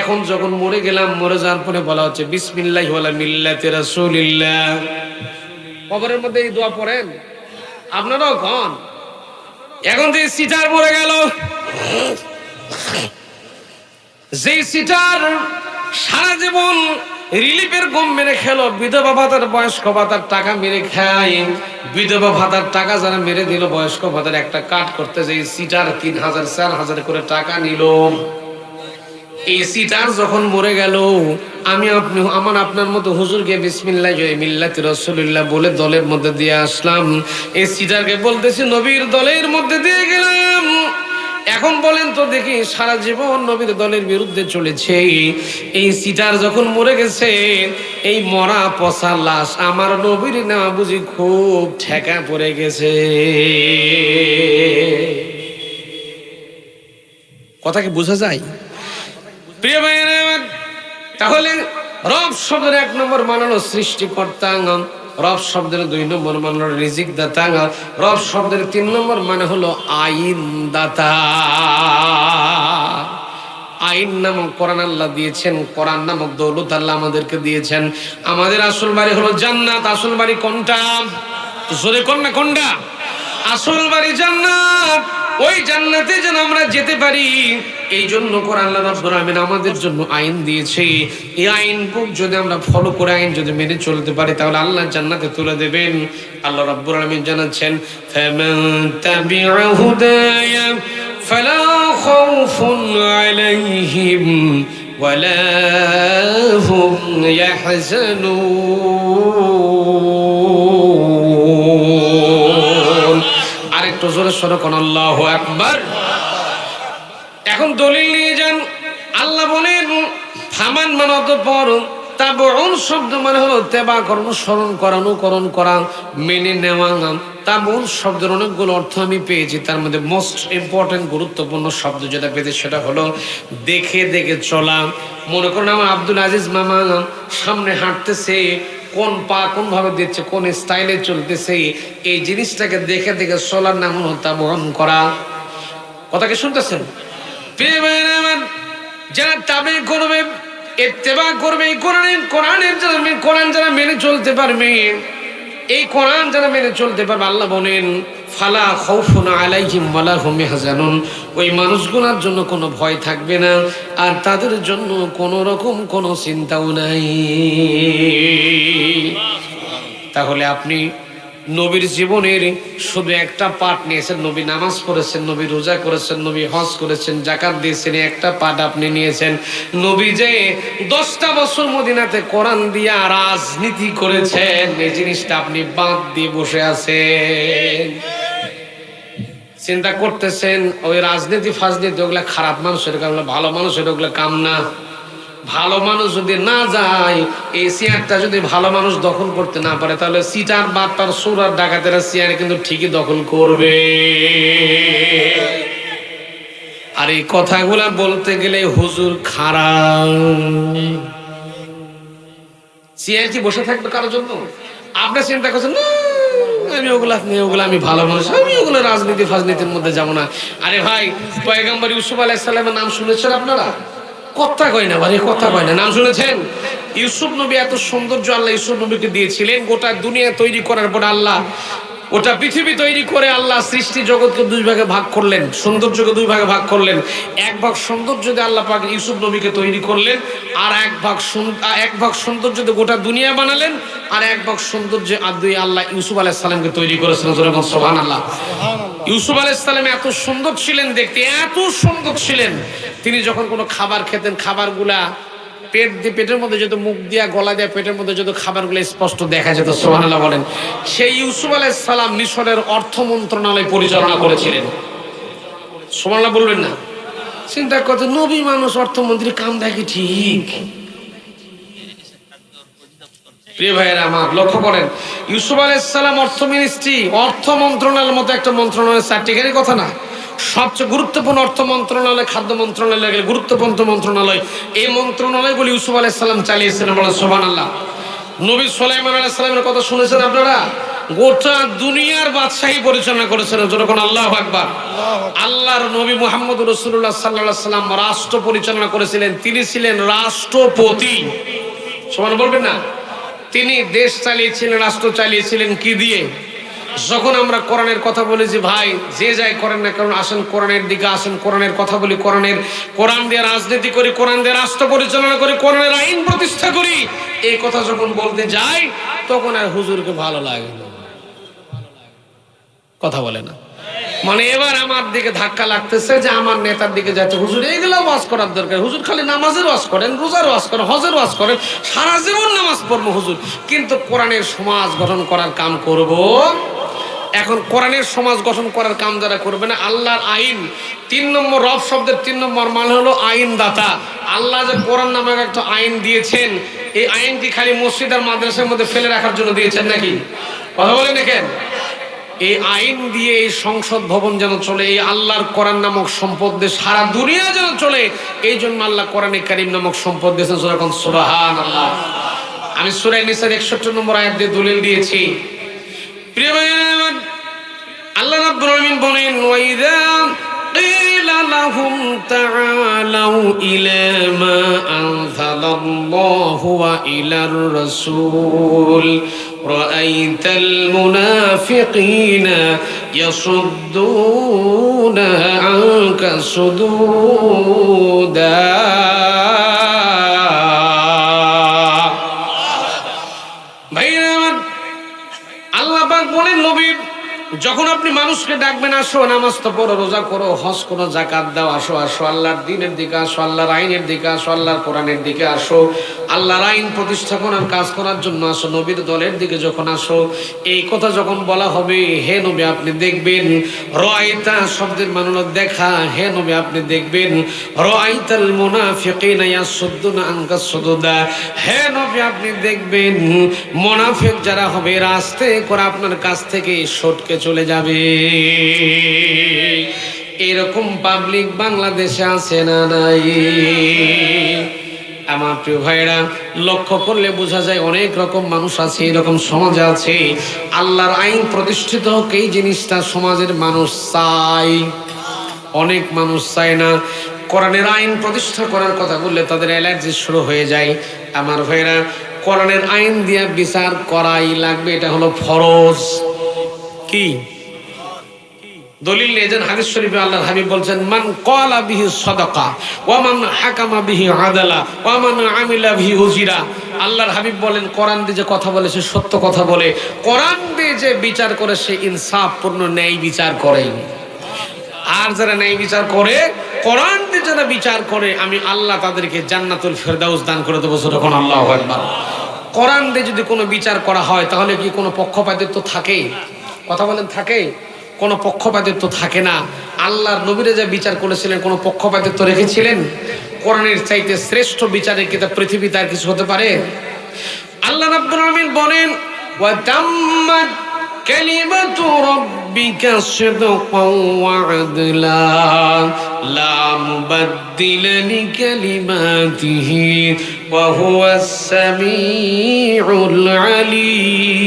এখন যখন মরে গেলাম, মরে যাওয়ার পরে বলা হচ্ছে বিসমিল্লাহি ওয়ালা মিল্লাতি রাসূলিল্লাহ। কবরের মধ্যে এই দোয়া পড়েন আপনারাও কন। এখন যে সিটার মরে গেল, যে সিটার সারা জীবন রিলিফের গম মেরে খেলো, বিধবা ভাতার বয়স্ক ভাতার টাকা মেরে খায়, বিধবা ভাতার টাকা যারা মেরে দিল, বয়স্ক ভাতার একটা কাট করতে যে সিটার ৩,০০০ ৪,০০০ করে টাকা নিল, এই সিটার যখন মরে গেল, আমি আপনার মতো হুজুরকে বিসমিল্লাহি মিল্লাতি রাসূলিল্লাহ বলে দলের মধ্যে দিয়ে আসলাম। এই সিটারকে বলতেছি নবীর দলের মধ্যে দিয়ে গেলাম। এখন বলেন তো দেখি, সারা জীবন নবীর দলের বিরুদ্ধে চলেছে, এই সিটার যখন মরে গেছে, এই মরা পচা লাশ আমার নবীর না বুঝি খুব ঠেকা পড়ে গেছে? কথা কি বোঝা যায়? প্রিয় ভাইরা, তাহলে রব শব্দের ১ নম্বর মানানো সৃষ্টিকর্তা, রব শব্দের ২ নম্বর মানানো রিজিক দাতা, রব শব্দের ৩ নম্বর মানে হলো আইন দাতা। আইন নামক কোরআন আল্লাহ দিয়েছেন, কোরআন নামক দৌলত আল্লাহ আমাদেরকে দিয়েছেন। আমাদের আসল বাড়ি হলো জান্নাত। আসল বাড়ি কোনটা? জোরে কোন না কোনটা? আসল বাড়ি জান্নাত। ওই জান্নাতে যেন আমরা যেতে পারি, এই জন্য কোরআন আল্লাহ রাব্বুল আলামিন আমাদের জন্য আইন দিয়েছে। এই আইন বুক যদি আমরা ফলো করে, আইন যদি মেনে চলতে পারি, তাহলে আল্লাহ জান্নাতে তুলে দেবেন। আল্লাহ রাব্বুল আলামিন জানাচ্ছেন, ফামান তাবিআ হুদায়া ফালা খাউফুন আলাইহিম ওয়ালা হুম ইয়াহজানুন। আরেকটু জোরে সরে কোন আল্লাহু আকবার। এখন দলিল নিয়ে যান। আল্লাহ বলেন ফামান মানে অতঃপর, তাবউন শব্দ মানে হলো তেবা করানো, স্মরণ করা, অনুকরণ করা, মেনে নেওয়া। তাবউন শব্দের অনেকগুলো অর্থ আমি পেয়েছি, তার মধ্যে মোস্ট ইম্পর্টেন্ট গুরুত্বপূর্ণ শব্দ যেটা পেয়েছি সেটা হলো দেখে দেখে চলা। মনে করুন আমার আব্দুল আজিজ মামা সামনে হাঁটতেছে, কোন পা কোন ভাবে দিচ্ছে, কোন স্টাইলে চলতেছে, এই জিনিসটাকে দেখে দেখে চলার নাম হলো তাবউন করা। কথা কি শুনতেছেন? যারা তাবে করবে, ইত্তেবা করবে, কোরআন যারা মেনে চলতে পারবে, এই কোরআন যারা মেনে চলতে পারবে, আল্লাহ বলেন ফালা খাউফুন আলাইহিম ওয়ালা হুম ইয়াহজানুন। ওই মানুষগুলোর জন্য কোনো ভয় থাকবে না, আর তাদের জন্য কোনো রকম কোনো চিন্তাও নাই। তাহলে আপনি নবীর জীবনের শুধু একটা পাঠ নিয়েছেন, নবী নামাজ পড়েছেন, নবী রোজা করেছেন, নবী হজ করেছেন, যাকাত দিয়েছেন, একটা পাঠ আপনি নিয়েছেন। নবী যে 10টা বছর মদিনাতে কোরআন দিয়া রাজনীতি করেছেন, এই জিনিসটা আপনি বাদ দিয়ে বসে আছেন। চিন্তা করতেছেন ওই রাজনীতি ফাজনীতি ওগুলা খারাপ মানুষের কাম, ভালো মানুষের ওগুলা কাম না। ভালো মানুষ যদি না যায়, এই চেয়ারটা যদি ভালো মানুষ দখল করতে না পারে, তাহলে সিটার বাটপার চোর আর ডাকাতেরা চেয়ার কিন্তু ঠিকই দখল করবে। আর এই কথাগুলা বলতে গেলে হুজুর খারাপ। চেয়ার কি বসে থাকবে কারোর জন্য? আপনি চিন্তা করছেন না আমি ভালো মানুষ, আমি ওগুলো রাজনীতি ফাজনীতির মধ্যে যাবো না। আরে ভাই, পয়গম্বর ইউসুফ আলাইহিস সালামের নাম শুনেছেন আপনারা? কথা কয় না ভাই, কথা কয় না। নাম শুনেছেন? ইউসুফ নবী এত সৌন্দর্য আল্লাহ ইউসুফ নবীকে দিয়েছিলেন। গোটা দুনিয়া তৈরি করার পর আল্লাহ, ওটা পৃথিবী তৈরি করে আল্লাহ সৃষ্টি জগৎকে দুই ভাগে ভাগ করলেন, সৌন্দর্যকে দুই ভাগে ভাগ করলেন। এক ভাগ সৌন্দর্য দিয়ে আল্লাহ পাক ইউসুফ নবীকে তৈরি করলেন, আর এক ভাগ সৌন্দর্য দিয়ে গোটা দুনিয়া বানালেন, আর এক ভাগ সৌন্দর্য দিয়ে আল্লাহ ইউসুফ আলাইহিস সালামকে তৈরি করেছেন। সুবহানাল্লাহ। ইউসুফ আলাইহিস সালাম এত সুন্দর ছিলেন দেখতে, এত সুন্দর ছিলেন, তিনি যখন কোনো খাবার খেতেন, খাবারগুলা পেটের মধ্যে যেত, মুখ দিয়া গলা দিয়া পেটের মধ্যে যেত, খাবারগুলো স্পষ্ট দেখা যেত। সুবহানাল্লাহ বলেন। সেই ইউসুফ আলাইহিস সালাম মিশরের অর্থ মন্ত্রণালয় পরিচালনা করেছিলেন। সুবহানাল্লাহ বলবেন না? চিন্তা করতে, নবী মানুষ অর্থমন্ত্রী, কাম দেখি ঠিক। প্রিয় ভাইয়েরা আমার, লক্ষ্য করেন, ইউসুফ আলাইহিস সালাম অর্থ মিনিস্ট্রি, অর্থ মন্ত্রণালয়ের মতো একটা মন্ত্রণালয়, চারটিখানি কথা না। সবচেয়ে গুরুত্বপূর্ণ অর্থ মন্ত্রণালয়, খাদ্য মন্ত্রণালয়, গুরুত্বপূর্ণ মন্ত্রণালয়, এই মন্ত্রণালয়গুলি ইউসুফ আলাইহিস সালাম চালিয়েছেন। বলেন সুবহানাল্লাহ। নবী সুলাইমান আলাইহিস সালামের কথা শুনেছেন আপনারা? গোটা দুনিয়ার বাদশাহী পরিচালনা করেছেন। যখন আল্লাহু আকবার। আল্লাহর নবী মুহাম্মদ রাসূলুল্লাহ সাল্লাল্লাহু আলাইহি সাল্লাম রাষ্ট্র পরিচালনা করেছিলেন। তিনি ছিলেন রাষ্ট্রপতি। সুবহান বলবেন না? তিনি দেশ চালিয়েছিলেন, রাষ্ট্র চালিয়েছিলেন কি দিয়ে? যখন আমরা কোরআনের কথা বলি যে ভাই যে যাই করেন না কারণ আসেন কোরআনের দিকে আসেন, কোরআনের কথা বলি, কোরআন দিয়ে রাজনীতি করি, কোরআন দিয়ে রাষ্ট্র পরিচালনা করি, কোরআনের আইন প্রতিষ্ঠা করি, এই কথা যখন বলতে যাই তখন আর হুজুরকে ভালো লাগে না, কথা বলে না। মানে এবার আমার দিকে ধাক্কা লাগতেছে যে আমার নেতার দিকে যাচ্ছে, হুজুর এইগুলো ওয়াজ করার দরকার। হুজুর খালি নামাজের ওয়াজ করেন, রোজার ওয়াজ করেন, হজের ওয়াজ করেন, সারা জীবন নামাজ পড়বো হুজুর, কিন্তু কোরআনের সমাজ গঠন করার কাম করব। এখন কোরআনের সমাজ গঠন করার কাম যারা করবে না, আল্লাহর আইন, 3 নম্বর রব শব্দের 3 নম্বর মানে হলো আইন দাতা। আল্লাহ যে কোরআন নামক একটা আইন দিয়েছেন, এই আইনটি খালি মসজিদ আর মাদ্রাসার মধ্যে ফেলে রাখার জন্য দিয়েছেন নাকি? কথা বলেন দেখেন। এই আইন দিয়ে এই সংসদ ভবন যেন চলে, এই আল্লাহর কোরআন নামক সম্পদ দিয়ে সারা দুনিয়া যেন চলে, এই জন্য আল্লাহ কোরআনে কারীম নামক সম্পদ দিয়েছেন। সুবহানাল্লাহ। আমি সূরা নিসার 61 নম্বর আয়াত দিয়ে দলিল দিয়েছি। প্রিয় ভাইরা, আল্লাহ রাব্বুল আলামিন বলেন, ওয়াইযা কিলা লাহুম তাআলাউ ইলা মা আনজালাল্লাহু ওয়া ইলার রাসূল রাআইতাল মুনাফিকিনা ইয়াসুদ্দুনা আনকা সুদুদা। যখন আপনি মানুষকে ডাকবেন, আসো নামাজ তো পড়ো, রোজা করো, হজ করো, যাকাত দাও, আসো আসো আল্লাহর দ্বীনের দিকে আসো, আল্লাহর আইনের দিকে আসো, আল্লাহর কোরআনের দিকে আসো, আল্লাহর আইন প্রতিষ্ঠা করার কাজ করার জন্য আসো, নবীর দলের দিকে যখন আসো, এই কথা যখন বলা হবে, হে নবী আপনি দেখবেন, রাআইতা শব্দের মানে হলো দেখা, হে নবী আপনি দেখবেন, রাআইতাল মুনাফিকিনা ইয়াসুদ্দুনা আনকা সুদুদা, হে নবী আপনি দেখবেন মুনাফিক যারা হবে রাস্তে করে আপনার কাছ থেকে সটকে চলে যাবে। এরকম পাবলিক বাংলাদেশে আছে না নাই? আমার প্রিয় ভাইরা, লক্ষ্য করলে বোঝা যায় অনেক রকম মানুষ আছে, এরকম সমাজে আছে। আল্লাহর আইন প্রতিষ্ঠিত হোক এই জিনিসটা সমাজের মানুষ চায়, অনেক মানুষ চায় না। কোরআনের আইন প্রতিষ্ঠা করার কথা বললে তাদের অ্যালার্জি শুরু হয়ে যায়। আমার ভাইরা, কোরআনের আইন দিয়ে বিচার করাই লাগবে, এটা হলো ফরজ। কি দলিল নিয়েছেন? হাদিস শরীফে আল্লাহর হাবিব বলছেন, মান ক্বালা বিহি সাদাকা ওয়া মান হাকামা বিহি আদালা ওয়া মান আমিলা বিহি উজিরা। আল্লাহর হাবিব বলেন, কোরআন দিয়ে যে কথা বলে সে সত্য কথা বলে, কোরআন দিয়ে যে বিচার করে সে ইনসাফপূর্ণ ন্যায় বিচার করে। আর যারা ন্যায় বিচার করে, কোরআন দিয়ে যারা বিচার করে, আমি আল্লাহ তাদেরকে জান্নাতুল ফেরদাউস দান করে দেবো। যখন আল্লাহু আকবার। কোরআন দিয়ে যদি কোনো বিচার করা হয় তাহলে কি কোনো পক্ষপাতিত্ব থাকে? কথা বলেন, থাকে? কোনো পক্ষপাতিত্ব থাকে না। আল্লাহর নবীরা যা বিচার করেছিলেন কোনো পক্ষপাতিত্ব রেখেছিলেন? কোরআনের চাইতে শ্রেষ্ঠ বিচারের কিতাব পৃথিবীতে আর কিছু হতে পারে? আল্লাহ রাব্বুল আলামিন বলেন, ওয়া তাম্মাত কালিমাতু রাব্বিকা সিদকাও ওয়া আদলা লা মুবাদদিলা লিকালিমাতিহি ওয়া হুয়াস সামিউল আলীম।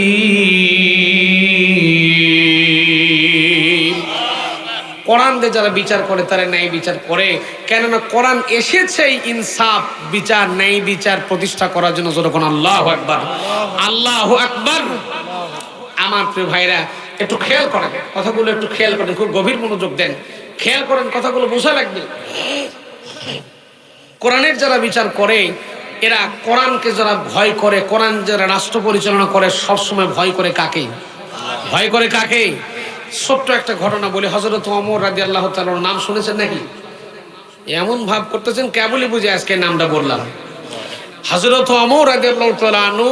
কোরআন দিয়ে যারা বিচার করে তারা ন্যায় বিচার করে, কেননা কোরআন এসেছেই ইনসাফ, বিচার, ন্যায় বিচার প্রতিষ্ঠা করার জন্য। যখন আল্লাহু আকবার, আল্লাহু আকবার। আমার প্রিয় ভাইরা, একটু খেয়াল করেন কথাগুলো, একটু খেয়াল করেন, খুব গভীর মনোযোগ দেন, খেয়াল করেন, কথাগুলো বোঝা লাগবে। কোরআনের যারা বিচার করে, এরা কোরআনকে যারা ভয় করে, কোরআন যারা রাষ্ট্র পরিচালনা করে, সবসময় ভয় করে কাকে? ভয় করে কাকে? ছোট্ট একটা ঘটনা বলি। হযরত ওমর রাদিয়াল্লাহু তাআলার নাম শুনেছেন নাকি? এমন ভাব করতেছেন কেবলই বুঝে আজকে নামটা বললাম। হযরত ওমর রাদিয়াল্লাহু তাআলা আনহু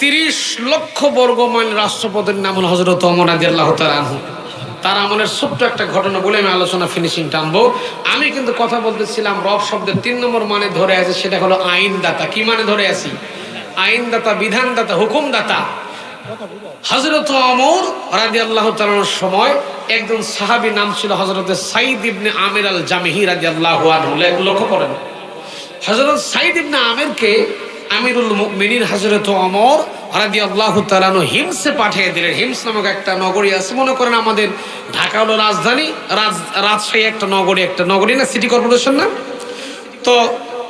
30 লক্ষ বর্গ মাইল রাষ্ট্রপতির নাম হল হযরত ওমর রাদিয়াল্লাহু তাআলা আনহু। তার আমলের ছোট্ট একটা ঘটনা বলে আমি আলোচনা ফিনিশিং টানবো। আমি কিন্তু কথা বলতেছিলাম রব শব্দের 3 নম্বর মানে ধরে আছে, সেটা হলো আইনদাতা। কি মানে ধরে আছি? আইনদাতা, বিধানদাতা, হুকুমদাতা। হযরত ওমর রাদিয়াল্লাহু তাআলার সময় একজন সাহাবী নাম ছিল হযরত সাঈদ ইবনে আমির আল জামিহি রাদিয়াল্লাহু আনহু। লক্ষ্য করেন, হযরত সাঈদ ইবনে আমিরকে আমিরুল মুমিনিন হযরত ওমর রাদিয়াল্লাহু তাআলা হিমসে পাঠিয়ে দিলেন। হিমস নামক একটা নগরী আছে, মনে করেন আমাদের ঢাকা হলো রাজধানী, রাজশাহী একটা নগরী না, সিটি কর্পোরেশন না? তো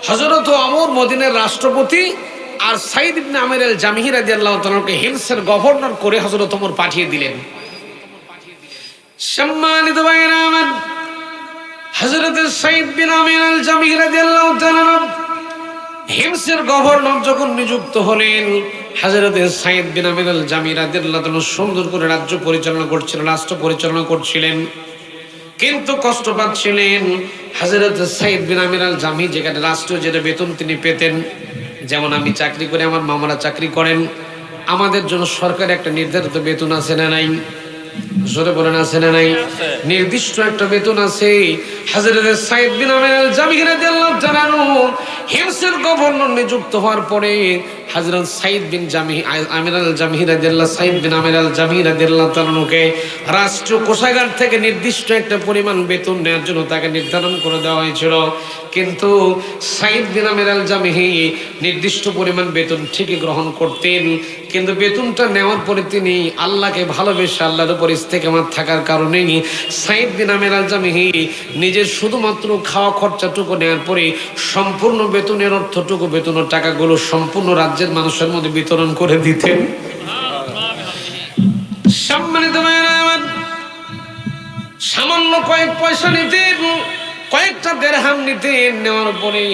হযরত ওমর মদিনার রাষ্ট্রপতি আর সাঈদ ইবনে আমির আল জামিহি রাদিয়াল্লাহু তাআলাকে হিমসের গভর্নর করে হযরত ওমর পাঠিয়ে দিলেন। সম্মানিত ভাইরা আমার, হযরত সাঈদ বিন আমির আল জামিহি রাদিয়াল্লাহু তাআলা হিমসের গভর্নর যখন নিযুক্ত হলেন, হযরত সাঈদ বিন আমির আল জামিহি রাদিয়াল্লাহু তাআলা সুন্দর করে রাজ্য পরিচালনা করছিলেন, রাষ্ট্র পরিচালনা করছিলেন, কিন্তু কষ্ট পাচ্ছিলেন। হযরত সাঈদ বিন আমির আল জামিহি যেখানে রাষ্ট্রীয় যেটা বেতন তিনি পেতেন, যেমন আমি চাকরি করে, আমার মামারা চাকরি করেন, আমাদের জন্য সরকারি একটা নির্ধারিত বেতন আছে না নাই? জোরে বলেন, আছে না নাই? নির্দিষ্ট একটা বেতন আছে। হযরত সাঈদ বিন আমির আল জামিহি রাদিয়াল্লাহু তাআলা হিমসের গভর্নর নিযুক্ত হওয়ার পরে হযরত সাঈদ বিন আমির আল জামিহি রাদিয়াল্লাহু তাআলাকে রাষ্ট্রীয় কোষাগার থেকে নির্দিষ্ট একটা পরিমাণ বেতন নেওয়ার জন্য তাকে নির্ধারণ করে দেওয়া হয়েছিল। কিন্তু সাঈদ বিন আমির আল জামিহি নির্দিষ্ট পরিমাণ বেতন ঠিকই গ্রহণ করতেন, কিন্তু বেতনটা নেওয়ার পরে তিনি আল্লাহকে ভালোবেসে আল্লাহর উপর ইস্তেকামাত থাকার কারণে সাঈদ বিন আমির আল জামিহি নিজের শুধুমাত্র খাওয়া খরচাটুকু নেওয়ার পরে সম্পূর্ণ বেতনের অর্থটুকু, বেতনের টাকাগুলো সম্পূর্ণ রাজ্যের মানুষের মধ্যে বিতরণ করে দিতেন। সম্মানিত ভাইরা আমার, সামান্য কয়েক পয়সা নিতেন, কয়েকটা দেরহাম নিতেন। নেওয়ার পরে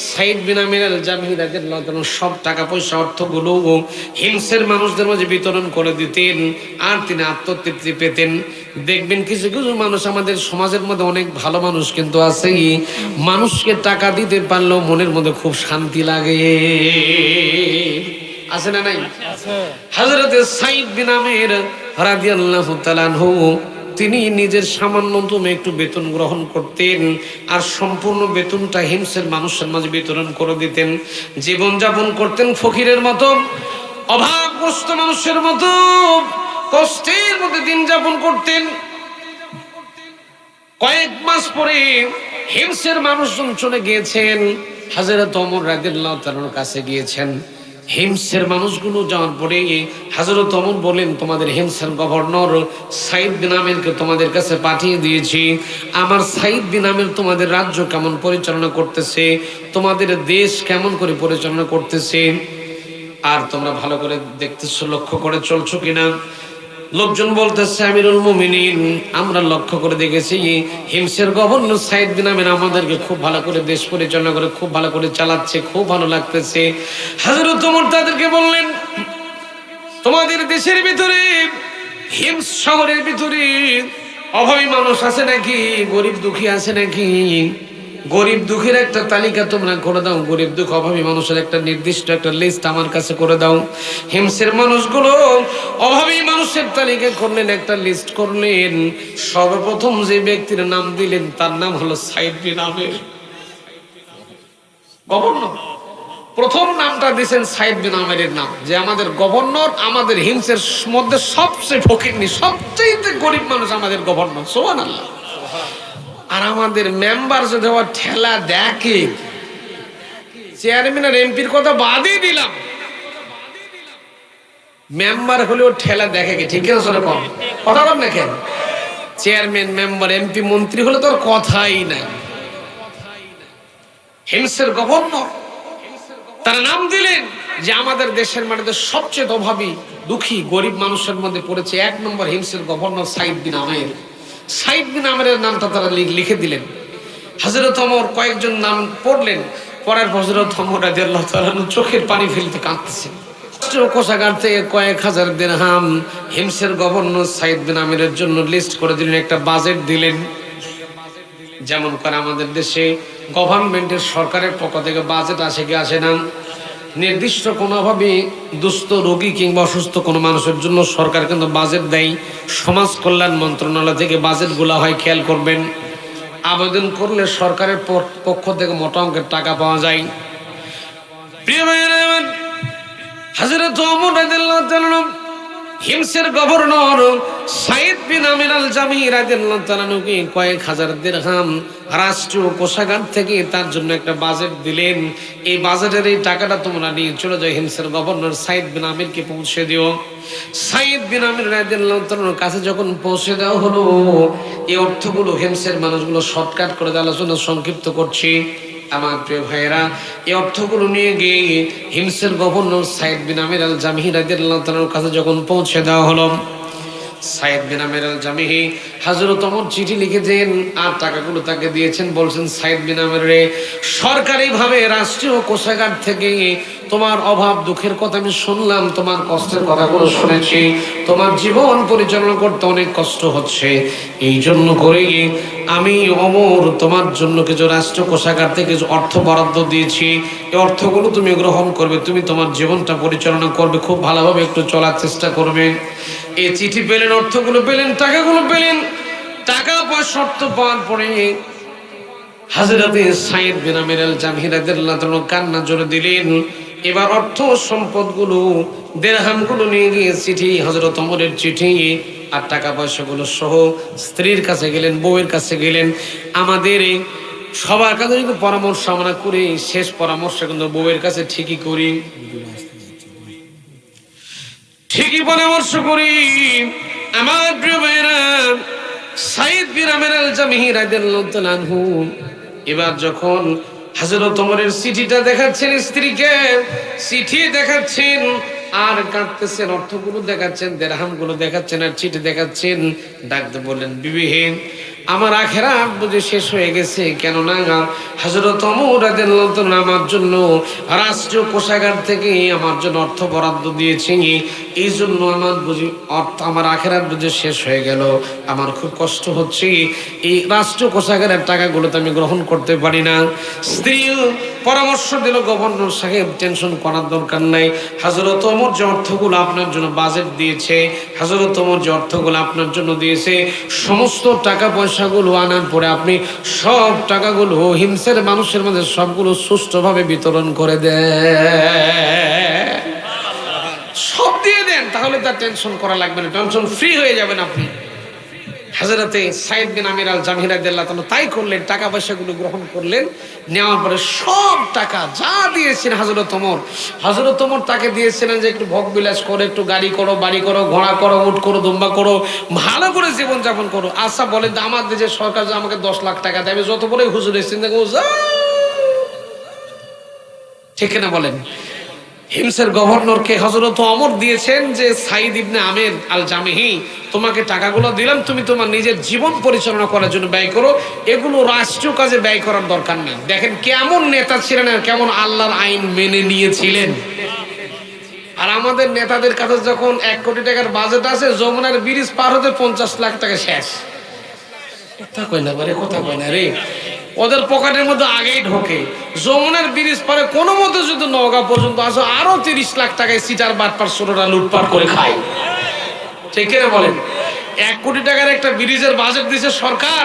সাঈদ বিন আমির আল জামিহি রাদিয়াল্লাহু তাআলা সব টাকা পয়সা অর্থগুলো হিমসের মানুষদের মাঝে বিতরণ করে দিতেন, আর তিনি আত্মতৃপ্তি পেতেন। দেখবেন কিছু কিছু মানুষ আমাদের সমাজের মধ্যে অনেক ভালো মানুষ কিন্তু আছে, মানুষকে টাকা দিতে পারলেও মনের মধ্যে খুব শান্তি লাগে, আছে না নাই? হযরত সাঈদ বিন আমির রাদিয়াল্লাহু তাআলা আনহু তিনি নিজের সামান্যতম একটু বেতন গ্রহণ করতেন, আর সম্পূর্ণ বেতনটা হিমসের মানুষের মাঝে বিতরণ করে দিতেন। জীবনযাপন করতেন ফকিরের মতো, অভাবগ্রস্ত মানুষের মতো কষ্টের মধ্যে দিন যাপন করতেন। কয়েক মাস পরে হিমসের মানুষজন চলে গিয়েছেন, হযরত ওমর রাদিয়াল্লাহু তাআলার কাছে গিয়েছেন। হিমসের মানুষগুলো যাওয়ার পরে হযরত ওমর বলেন, তোমাদের হিমসের গভর্নর সাঈদ বিন আমিরকে তোমাদের কাছে পাঠিয়ে দিয়েছি। আমার সাঈদ বিন আমির তোমাদের রাজ্য কেমন পরিচালনা করতেছে, তোমাদের দেশ কেমন করে পরিচালনা করতেছে, আর তোমরা ভালো করে দেখতেছো, লক্ষ্য করে চলছো কিনা? লোকজন বলতেছে, আমিরুল মুমিনিন, আমরা লক্ষ্য করে দেখেছি হিমসের গভর্নর সাঈদ বিন আমির আমাদেরকে খুব ভালো করে দেশ পরিচালনা করে, খুব ভালো করে চালাচ্ছে, খুব ভালো লাগতেছে। হযরত ওমর তাদেরকে বললেন, তোমাদের দেশের ভিতরে, হিমস শহরের ভিতরে অভাবী মানুষ আছে নাকি? গরিব দুঃখী আছে নাকি? গরিব দুঃখের একটা তালিকা তোমরা করে দাও, গরিব দুঃখ অভাবী মানুষের একটা নির্দিষ্ট একটা লিস্ট আমার কাছে করে দাও। হিমসের মানুষগুলো অভাবী মানুষের তালিকা করলেন, একটা লিস্ট করলেন। সর্বপ্রথম যে ব্যক্তির নাম দিলেন তার নাম হলো সাইদ বিন আমের, গভর্নর। প্রথম নামটা দিয়েছেন সাইদ বিন আমেরের নাম, যে আমাদের গভর্নর, আমাদের হিমসের মধ্যে সবচেয়ে ফকিরনি, সবচেয়ে গরিব মানুষ আমাদের গভর্নর। সুবহানাল্লাহ। আর আমাদের মেম্বার যদি আবার ঠেলা দেখে, চেয়ারম্যান আর এমপির কথা বাদই দিলাম, মেম্বার হলেও ঠেলা দেখে কি? ঠিক আছে কম কথা বল না কেন? চেয়ারম্যান, মেম্বার, এমপি, মন্ত্রী হলে তো কথাই নাই। হিমসের গভর্নর তারা নাম দিলেন যে আমাদের দেশের মাটিতে সবচেয়ে অভাবী দুঃখী গরিব মানুষের মধ্যে পড়েছে এক নম্বর হিমসের গভর্নর সাইদ বিন আমের। সাইদ বিন আমেরের নামটা তারা লিখে দিলেন। হযরত ওমর কয়েকজন নাম পড়লেন, পরের হযরত ওমর রাদিয়াল্লাহু তাআলা চোখের পানি ফেলতে কাঁদতেছেন। কোষাগার থেকে কয়েক হাজার দিরহাম হিমসের গভর্নর সাইদ বিন আমেরের জন্য লিস্ট করে দিলেন, একটা বাজেট দিলেন। যেমন করে আমাদের দেশে গভর্নমেন্টের সরকারের পক্ষ থেকে বাজেট আসে কি আসে না? নির্দিষ্ট কোনোভাবে দুস্থ রোগী কিংবা অসুস্থ কোনো মানুষের জন্য সরকার কিন্তু বাজেট দেয়। সমাজ কল্যাণ মন্ত্রণালয় থেকে বাজেটগুলো হয়, খেয়াল করবেন। আবেদন করলে সরকারের পক্ষ থেকে মোটা অঙ্কের টাকা পাওয়া যায়। প্রিয় ভাইয়েরা, হযরত ওমর রাদিয়াল্লাহু তাআলা হিমসের গভর্নর সাইদ বিন আমির আল জামিহি রাদিয়াল্লাহু তাআলাকে কয়েক হাজার দিরহাম রাষ্ট্রীয় কোষাগার থেকে তার জন্য একটা বাজেট দিলেন। এই বাজেটের এই টাকাটা তোমরা নিয়ে চলে যাও, হিমসের গভর্নর সাইদ বিন আমিরকে পৌঁছে দিও। সাইদ বিন আমির রাদিয়াল্লাহু তাআলার কাছে যখন পৌঁছে দেওয়া হলো, এই অর্থগুলো হিমসের মানুষগুলো শর্টকাট করে আলোচনা সংক্ষিপ্ত করছি। আমার প্রিয় ভাইয়েরা, এই অর্থগুলো নিয়ে গিয়ে হিমসের গভর্নর সাইদ বিন আমির আল জামিহি রাদিয়াল্লাহু তাআলার কাছে যখন পৌঁছে দেওয়া হলো, সাইদ বিন আমির আল জামিহি হযরত ওমর চিঠি লিখেছেন আর টাকাগুলো তাকে দিয়েছেন। বলছেন, সাইদ বিন আমির রে, সরকারিভাবে রাষ্ট্রীয় কোষাগার থেকে তোমার অভাব দুঃখের কথা আমি শুনলাম, তোমার কষ্টের কথাগুলো শুনেছি, তোমার জীবন পরিচালনা করতে অনেক কষ্ট হচ্ছে। এই জন্য করে আমি ওমর তোমার জন্য কিছু রাষ্ট্রীয় কোষাগার থেকে কিছু অর্থ বরাদ্দ দিয়েছি। এই অর্থগুলো তুমি গ্রহণ করবে, তুমি তোমার জীবনটা পরিচালনা করবে, খুব ভালোভাবে একটু চলার চেষ্টা করবে। এই চিঠি পেলেন, অর্থগুলো পেলেন, টাকাগুলো পেলেন। টাকা পয়সা অর্থ পাওয়ার পরে হযরতে সাইদ বিন আমির আল জামিহি রাদিয়াল্লাহু তাআলা কান্না জোরে দিলেন। এবার অর্থ সম্পদগুলো, দিরহামগুলো নিয়ে গিয়ে চিঠি, হযরত ওমরের চিঠি আর টাকা পয়সাগুলো সহ স্ত্রীর কাছে গেলেন, বউয়ের কাছে গেলেন। আমাদের সবার কাছে কিন্তু পরামর্শ আমরা করি, শেষ পরামর্শ কিন্তু বউয়ের কাছে ঠিকই করি, ঠিকই পরামর্শ করি। আমার প্রিয় ভাইরা, সাইদ বিন আমির আল জামিহি রাদিয়াল্লাহু তাআলা আনহু এবার যখন হযরত ওমরের চিঠিটা দেখাচ্ছেন, স্ত্রীকে চিঠি দেখাচ্ছেন আর কাঁদতেছেন, অর্থগুলো দেখাচ্ছেন, দিরহামগুলো দেখাচ্ছেন আর চিঠি দেখাচ্ছেন, ডাকতে বললেন, বিবিহীন আমার আখেরাত বুঝে শেষ হয়ে গেছে। কেননা হযরত ওমর রাদিয়াল্লাহু তাআলা আমার জন্য রাষ্ট্রীয় কোষাগার থেকে আমার জন্য অর্থ বরাদ্দ দিয়েছে, এই জন্য আমার বুঝি অর্থ, আমার আখেরাত বুঝে শেষ হয়ে গেল। আমার খুব কষ্ট হচ্ছে, এই রাষ্ট্রীয় কোষাগারের টাকাগুলো তো আমি গ্রহণ করতে পারি না। স্ত্রী পরামর্শ দিল, গভর্নর সাহেব টেনশন করার দরকার নাই, হযরত ওমর যে অর্থগুলো আপনার জন্য বাজেট দিয়েছে, হযরত ওমর যে অর্থগুলো আপনার জন্য দিয়েছে, সমস্ত টাকা পয়সাগুলো আনার পরে আপনি সব টাকাগুলো হিমসের মানুষের মধ্যে সবগুলো সুষ্ঠুভাবে বিতরণ করে দেন, সব দিয়ে দেন, তাহলে তার টেনশন করা লাগবে না, টেনশন ফ্রি হয়ে যাবেন আপনি। হযরতে সাইদ বিন আমির আল জামিহি রাদিয়াল্লাহু তাআলা তাই করলেন, টাকা পয়সাগুলো গ্রহণ করলেন। নেওয়ার পরে সব টাকা যা দিয়েছেন হযরত ওমর তাকে দিয়েছিলেন যে একটু ভোগ বিলাস করো, একটু গাড়ি করো, বাড়ি করো, ঘোড়া করো, উট করো, দুম্বা করো, ভালো করে জীবনযাপন করো। আচ্ছা বলেন, আমার দেশের সরকার যে আমাকে 10 লাখ টাকা দেবে, যত বড় হুজুর এসেছেন ঠিক না বলেন? হিমসের গভর্নরকে হযরত ওমর দিয়েছেন যে সাইদ ইবনে আমির আল জামিহি, তোমাকে টাকাগুলো দিলাম, তুমি তোমার নিজের জীবন পরিচালনা করার জন্য ব্যয় করো, এগুলো রাষ্ট্রীয় কাজে ব্যয় করার দরকার নেই। দেখেন কেমন নেতা ছিলেন আর কেমন আল্লাহর আইন মেনে নিয়েছিলেন। আর আমাদের নেতাদের কাছে যখন 1 কোটি টাকার বাজেট আছে, যমুনার ব্রিজ পার হতে 50 লাখ টাকা শেষ। কথা কয় না রে, ওদের পকেটের মধ্যে আগেই ঢোকে। যমুনার ব্রিজ পারে কোনো মতো যদি নওগাঁ পর্যন্ত আসো, আরো 30 লাখ টাকায় সিটার বাটপার ছোটরা লুটপাট করে খায়। ঠিক কিনা বলেন? 1 কোটি টাকার একটা ব্রিজের বাজেট দিছে সরকার।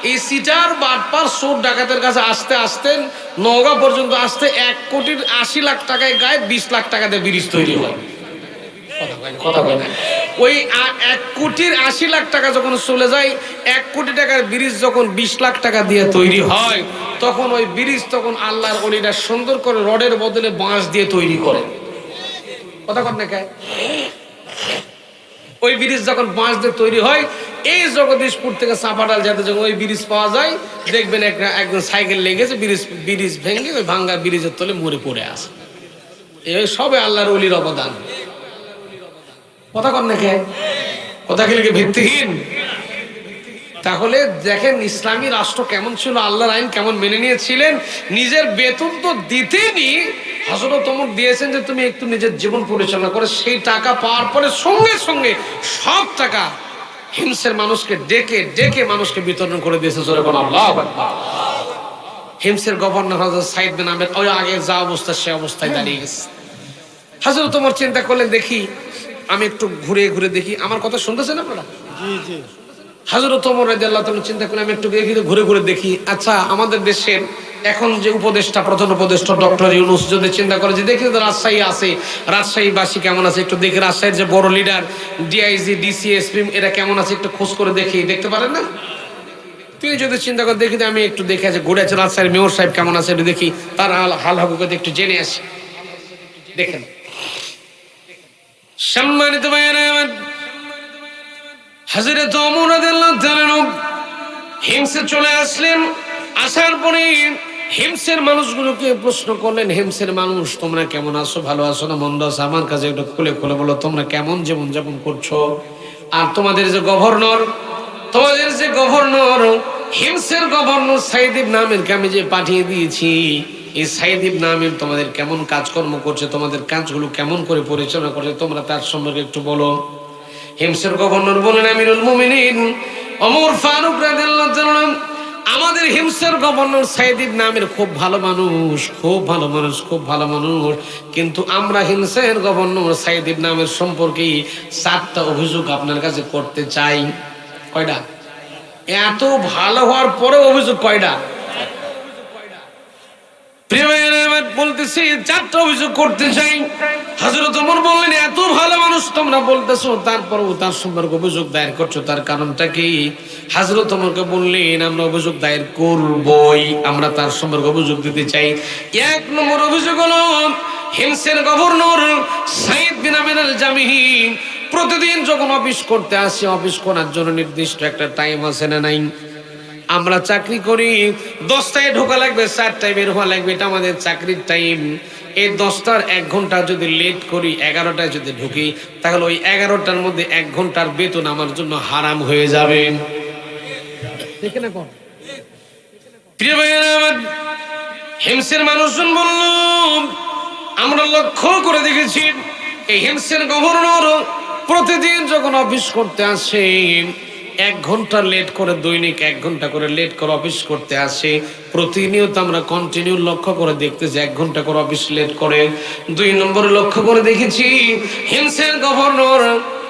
এই সিটার বাটপার চোর ডাকাতের কাছে আসতে আসতে নওগাঁ পর্যন্ত আসতে 1,80,00,000 টাকায় গায়ে 20 লাখ টাকা দিয়ে ব্রিজ তৈরি হয়। কথা বলে ওই 1,80,00,000 টাকা যখন চলে যায়, 1 কোটি টাকার ব্রিজ যখন 20 লাখ টাকা দিয়ে তৈরি হয়, তখন ওই ব্রিজ তখন আল্লাহর ওলিরা সুন্দর করে রডের বদলে বাঁশ দিয়ে তৈরি করে। কথা কন না কে? ওই ব্রিজ যখন বাঁশ দিয়ে তৈরি হয়, এই জগদীশপুর থেকে চাপাডাল যাতে যখন ওই ব্রিজ পাওয়া যায়, দেখবেন একজন সাইকেল লেগেছে, ব্রিজ ভেঙে ওই ভাঙ্গা ব্রিজের তলে মরে পড়ে আসে। এই সবে আল্লাহর ওলির অবদান। কথা কন না কে? কথা কি লিখে ভিত্তিহীন? তাহলে দেখেন ইসলামী রাষ্ট্র কেমন ছিল, আল্লাহর আইন কেমন মেনে নিয়েছিলেন। নিজের বেতন তো দিতেনি, হযরত ওমর দিয়েছেন যে তুমি একটু নিজের জীবন পরিচালনা করে, সেই টাকা পাওয়ার পরে সঙ্গে সঙ্গে সব টাকা হিমসের মানুষকে ডেকে ডেকে মানুষকে বিতরণ করে দিয়েছে। জোরে বলেন আল্লাহু আকবার। হিমসের গভর্নর হযরত সাইদ বিন আহমেদ ওই আগে যা অবস্থা সে অবস্থায় দাঁড়িয়ে গেছে। হযরত ওমর চিন্তা করলেন, দেখি আমি একটু ঘুরে ঘুরে দেখি। আমার কথা শুনতেছেন আপনারা? জি জি। হযরত ওমর রাদিয়াল্লাহু তাআলা চিন্তা করলেন, আমি একটু ঘুরে ঘুরে দেখি। আচ্ছা, আমাদের দেশের এখন যে উপদেষ্টা, প্রধান উপদেষ্টা ডক্টর ইউনূস যদি চিন্তা করে যে দেখি রাজশাহী আছে, রাজশাহীবাসী কেমন আছে, একটু দেখি রাজশাহীর যে বড় লিডার ডিআইজি ডিসি এসপি এরা কেমন আছে, একটু খোঁজ করে দেখি। দেখতে পারেন না? তিনি যদি চিন্তা করে দেখি, আমি একটু দেখে আছে ঘুরে আছে রাজশাহীর মেয়র সাহেব কেমন আছে, একটু দেখি তার হাল হাকুকত একটু জেনে আসি। দেখেন সম্মানিত ভাইয়েরা আমার, হযরত ওমর রাদিয়াল্লাহু তাআলা হিমসে চলে আসলেন। আসার পরে হিমসের মানুষগুলোকে প্রশ্ন করলেন, হিমসের মানুষ তোমরা কেমন আছো, ভালো আছো না মন্দ আছো? আমার কাছে একটু খুলে খুলে বলো তোমরা কেমন জীবন যাপন করছো। আর তোমাদের যে গভর্নর হিমসের গভর্নর সাইদ ইবনে আমিরকে আমি যে পাঠিয়ে দিয়েছি, এই সাইদ ইবনে আমির তোমাদের কেমন কাজকর্ম করছে, তোমাদের কাজগুলো কেমন করে পরিচালনা করছে, তোমরা তার সম্পর্কে একটু বলো। হিমসের গভর্নর বলেন, আমিরুল মুমিনিন ওমর ফারুক রাদিয়াল্লাহু তাআলা, আমাদের হিমসের গভর্নর সাইদ ইবনে আমির খুব ভালো মানুষ, খুব ভালো মানুষ, খুব ভালো মানুষ, কিন্তু আমরা হিমসের গভর্নর সাইদ ইবনে আমির সম্পর্কে 7টা অভিযোগ আপনার কাছে করতে চাই। কয়টা? এত ভালো হওয়ার পরে অভিযোগ কয়টা? বলতেছি 4টা অভিযোগ করতে চাই। হযরত ওমর বললেন, এত ভালো মানুষ তোমরা বলতেছো, তারপরেও তার সম্পর্কে অভিযোগ দায়ের করছো, তার কারণটা কি? হযরত ওমরকে বললেন, আমরা অভিযোগ দায়ের করবই, আমরা তার সম্পর্কে অভিযোগ দিতে চাই। 1 নম্বর অভিযোগ হলো হিমসের গভর্নর সাইদ বিন আমির আল জামিহি প্রতিদিন যখন অফিস করতে আসে, অফিস করার জন্য নির্দিষ্ট একটা টাইম আছে না নাই? আমরা চাকরি করি 10টায় ঢোকা লাগবে, 4টায় বের হওয়া লাগবে, এটা আমাদের চাকরির টাইম। এই 10টার 1 ঘন্টা যদি লেট করি, 11টায় যদি ঢুকি, তাহলে ওই 11টার মধ্যে 1 ঘন্টার বেতন আমার জন্য হারাম হয়ে যাবে। দেখে না কোন প্রিয় ভাইয়েরা আমার, হিমসের মানুষজন বলল, আমরা লক্ষ্য করে দেখেছি এই হিমসের গভর্নর প্রতিদিন যখন অফিস করতে আসে 1 ঘন্টা লেট করে, দৈনিক 1 ঘন্টা করে লেট করে অফিস করতে আসে। প্রতিনিয়ত আমরা কন্টিনিউ লক্ষ্য করে দেখতেছি 1 ঘন্টা করে অফিস লেট করে। 2 নম্বরে লক্ষ্য করে দেখেছি হিমসের গভর্নর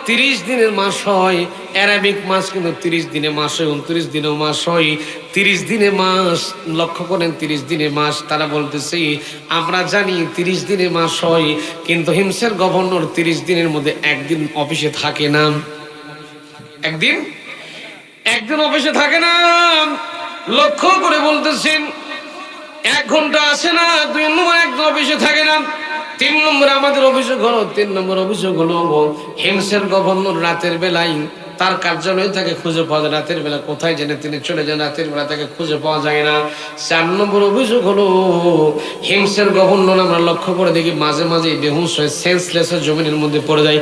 30 দিনের মাস হয়, অ্যারাবিক মাস কিন্তু 30 দিনে মাস হয়, 29 দিনেও মাস হয়, 30 দিনে মাস। লক্ষ্য করেন 30 দিনে মাস। তারা বলতেছে আমরা জানি 30 দিনে মাস হয়, কিন্তু হিমসের গভর্নর 30 দিনের মধ্যে একদিন অফিসে থাকে না। একদিন অফিসে থাকে না। লক্ষ্য করে বলতেছেন 1 ঘন্টা আসে না। 2 নম্বর একদম অফিসে থাকে না। 3 নম্বর আমাদের অভিযোগ হলো, 3 নম্বর অভিযোগ হলো হিমসের গভর্নর রাতের বেলায় তার কার্যালয়ে তাকে খুঁজে পাওয়া যায়। রাতের বেলা কোথায় জেনে তিনি চলে যান, রাতের বেলা তাকে খুঁজে পাওয়া যায় না। 4 নম্বর অভিযোগ হলো হিমসের গভর্নর আমরা লক্ষ্য করে দেখি মাঝে মাঝে বেহুশ হয়ে সেন্সলেস জমিনের মধ্যে পড়ে যায়।